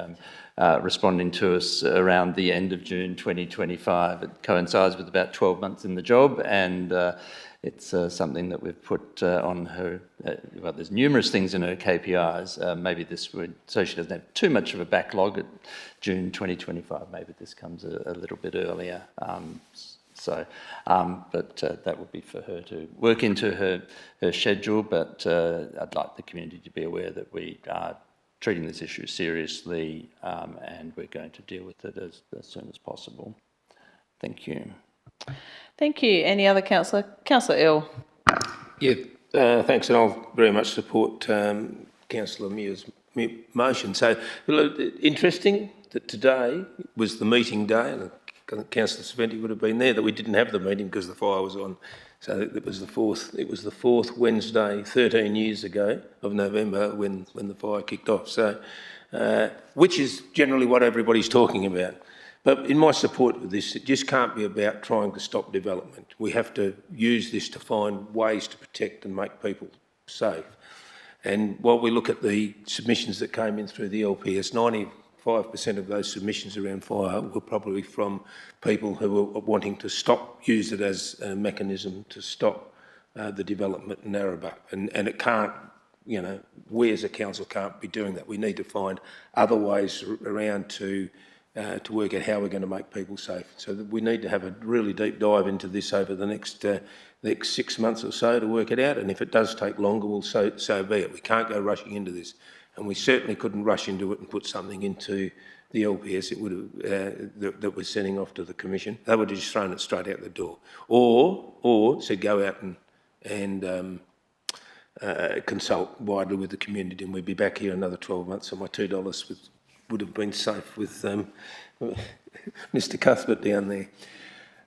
responding to us around the end of June 2025. It coincides with about 12 months in the job, and it's something that we've put on her. Well, there's numerous things in her KPIs. Maybe this would, so she doesn't have too much of a backlog at June 2025. Maybe this comes a little bit earlier. But that would be for her to work into her schedule. But I'd like the community to be aware that we are treating this issue seriously, and we're going to deal with it as soon as possible. Thank you. Thank you. Any other councillor? Councillor Earl. Yeah, thanks, and I'll very much support Councillor Muir's motion. So, interesting that today was the meeting day, and Councillor Saventi would have been there, that we didn't have the meeting because the fire was on. So it was the fourth Wednesday, 13 years ago of November when the fire kicked off. So, which is generally what everybody's talking about. But in my support of this, it just can't be about trying to stop development. We have to use this to find ways to protect and make people safe. And while we look at the submissions that came in through the LPS, 95% of those submissions around fire were probably from people who were wanting to use it as a mechanism to stop the development in Narrabeen. And it can't, we as a council can't be doing that. We need to find other ways around to work out how we're going to make people safe. So we need to have a really deep dive into this over the next 6 months or so to work it out. And if it does take longer, well, so be it. We can't go rushing into this. And we certainly couldn't rush into it and put something into the LPS that we're sending off to the Commission. They would have just thrown it straight out the door. Or said go out and consult widely with the community, and we'd be back here another 12 months, so my $2 would have been safe with Mr. Cuthbert down there.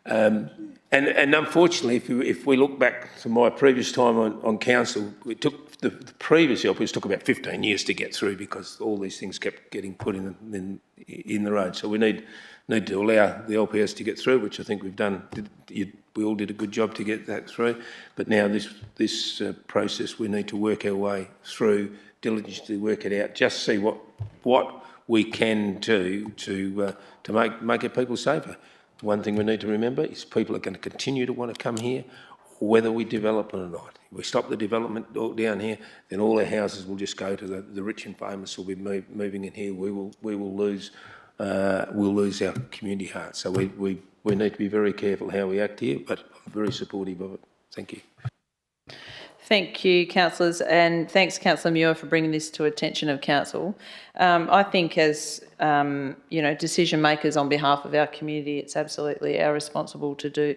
And unfortunately, if we look back to my previous time on council, it took the previous LPS took about 15 years to get through because all these things kept getting put in the road. So we need to allow the LPS to get through, which I think we've done. We all did a good job to get that through. But now this process, we need to work our way through, diligently work it out, just see what we can do to make our people safer. One thing we need to remember is people are going to continue to want to come here, whether we develop it or not. If we stop the development down here, then all our houses will just go to the rich and famous will be moving in here. We will lose our community heart. So we need to be very careful how we act here, but I'm very supportive of it. Thank you. Thank you, councillors, and thanks, Councillor Muir, for bringing this to attention of council. I think as decision makers on behalf of our community, it's absolutely our responsibility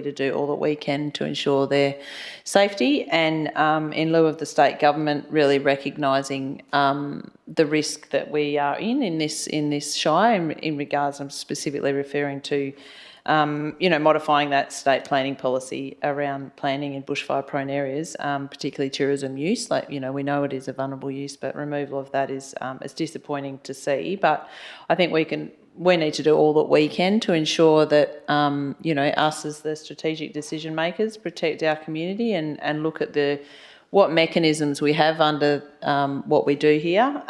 to do all that we can to ensure their safety, and in lieu of the state government really recognising the risk that we are in this shire in regards, I'm specifically referring to modifying that state planning policy around planning in bushfire-prone areas, particularly tourism use. We know it is a vulnerable use, but removal of that is it's disappointing to see. But I think we need to do all that we can to ensure that us as the strategic decision makers protect our community and look at what mechanisms we have under what we do here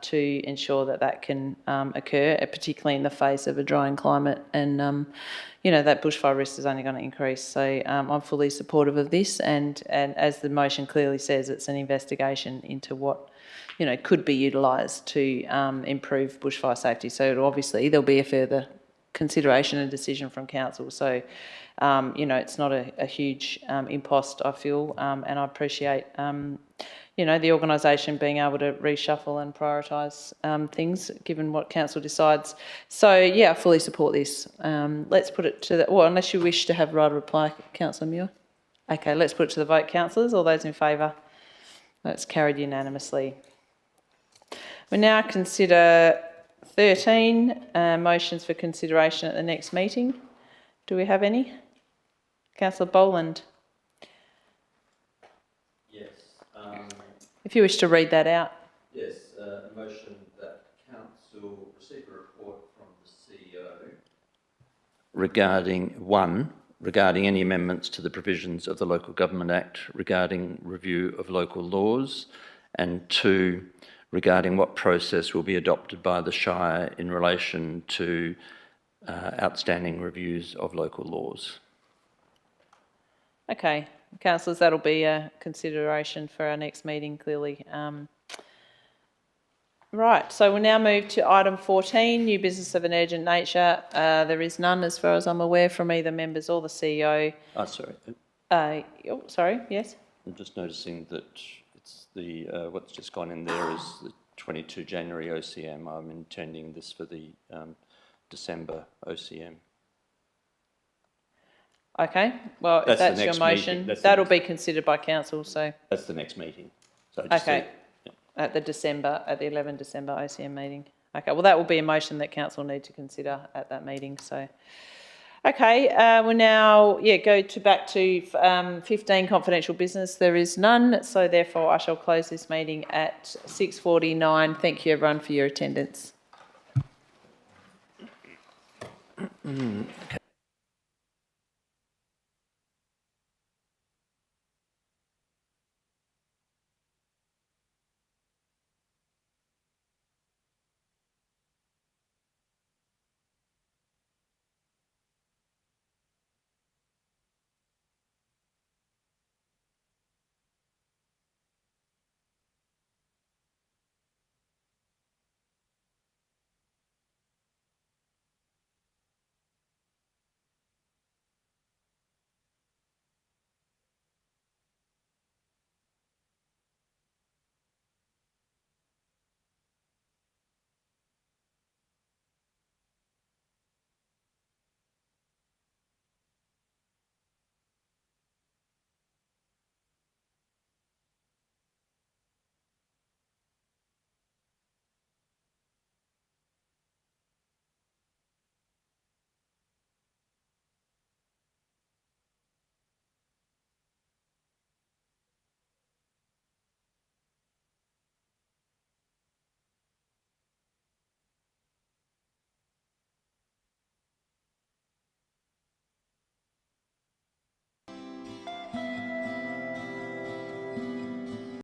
to ensure that can occur, particularly in the face of a drying climate. And, that bushfire risk is only going to increase. So I'm fully supportive of this. And as the motion clearly says, it's an investigation into what, could be utilised to improve bushfire safety. So obviously there'll be a further consideration and decision from council. So it's not a huge impost, I feel, and I appreciate, the organisation being able to reshuffle and prioritise things given what council decides. So, yeah, I fully support this. Let's put it to unless you wish to have right of reply, Councillor Muir. Okay, let's put it to the vote, councillors. All those in favour? That's carried unanimously. We now consider 13 motions for consideration at the next meeting. Do we have any? Councillor Boland. Yes. If you wish to read that out. Yes, a motion that council receive a report from the CEO regarding any amendments to the provisions of the Local Government Act regarding review of local laws, and 2, regarding what process will be adopted by the Shire in relation to outstanding reviews of local laws. Okay, councillors, that'll be a consideration for our next meeting, clearly. Right, so we'll now move to item 14, new business of an urgent nature. There is none, as far as I'm aware, from either members or the CEO. Oh, sorry. Sorry, yes? I'm just noticing that it's the what's just gone in there is the 22 January OCM. I'm intending this for the December OCM. Okay, well, if that's your motion, that'll be considered by council, so... That's the next meeting. So just okay, at the 11 December OCM meeting. Okay, well, that will be a motion that council need to consider at that meeting, so... Okay, we'll now go back to 15 confidential business. There is none, so therefore I shall close this meeting at 6:49. Thank you, everyone, for your attendance. Okay.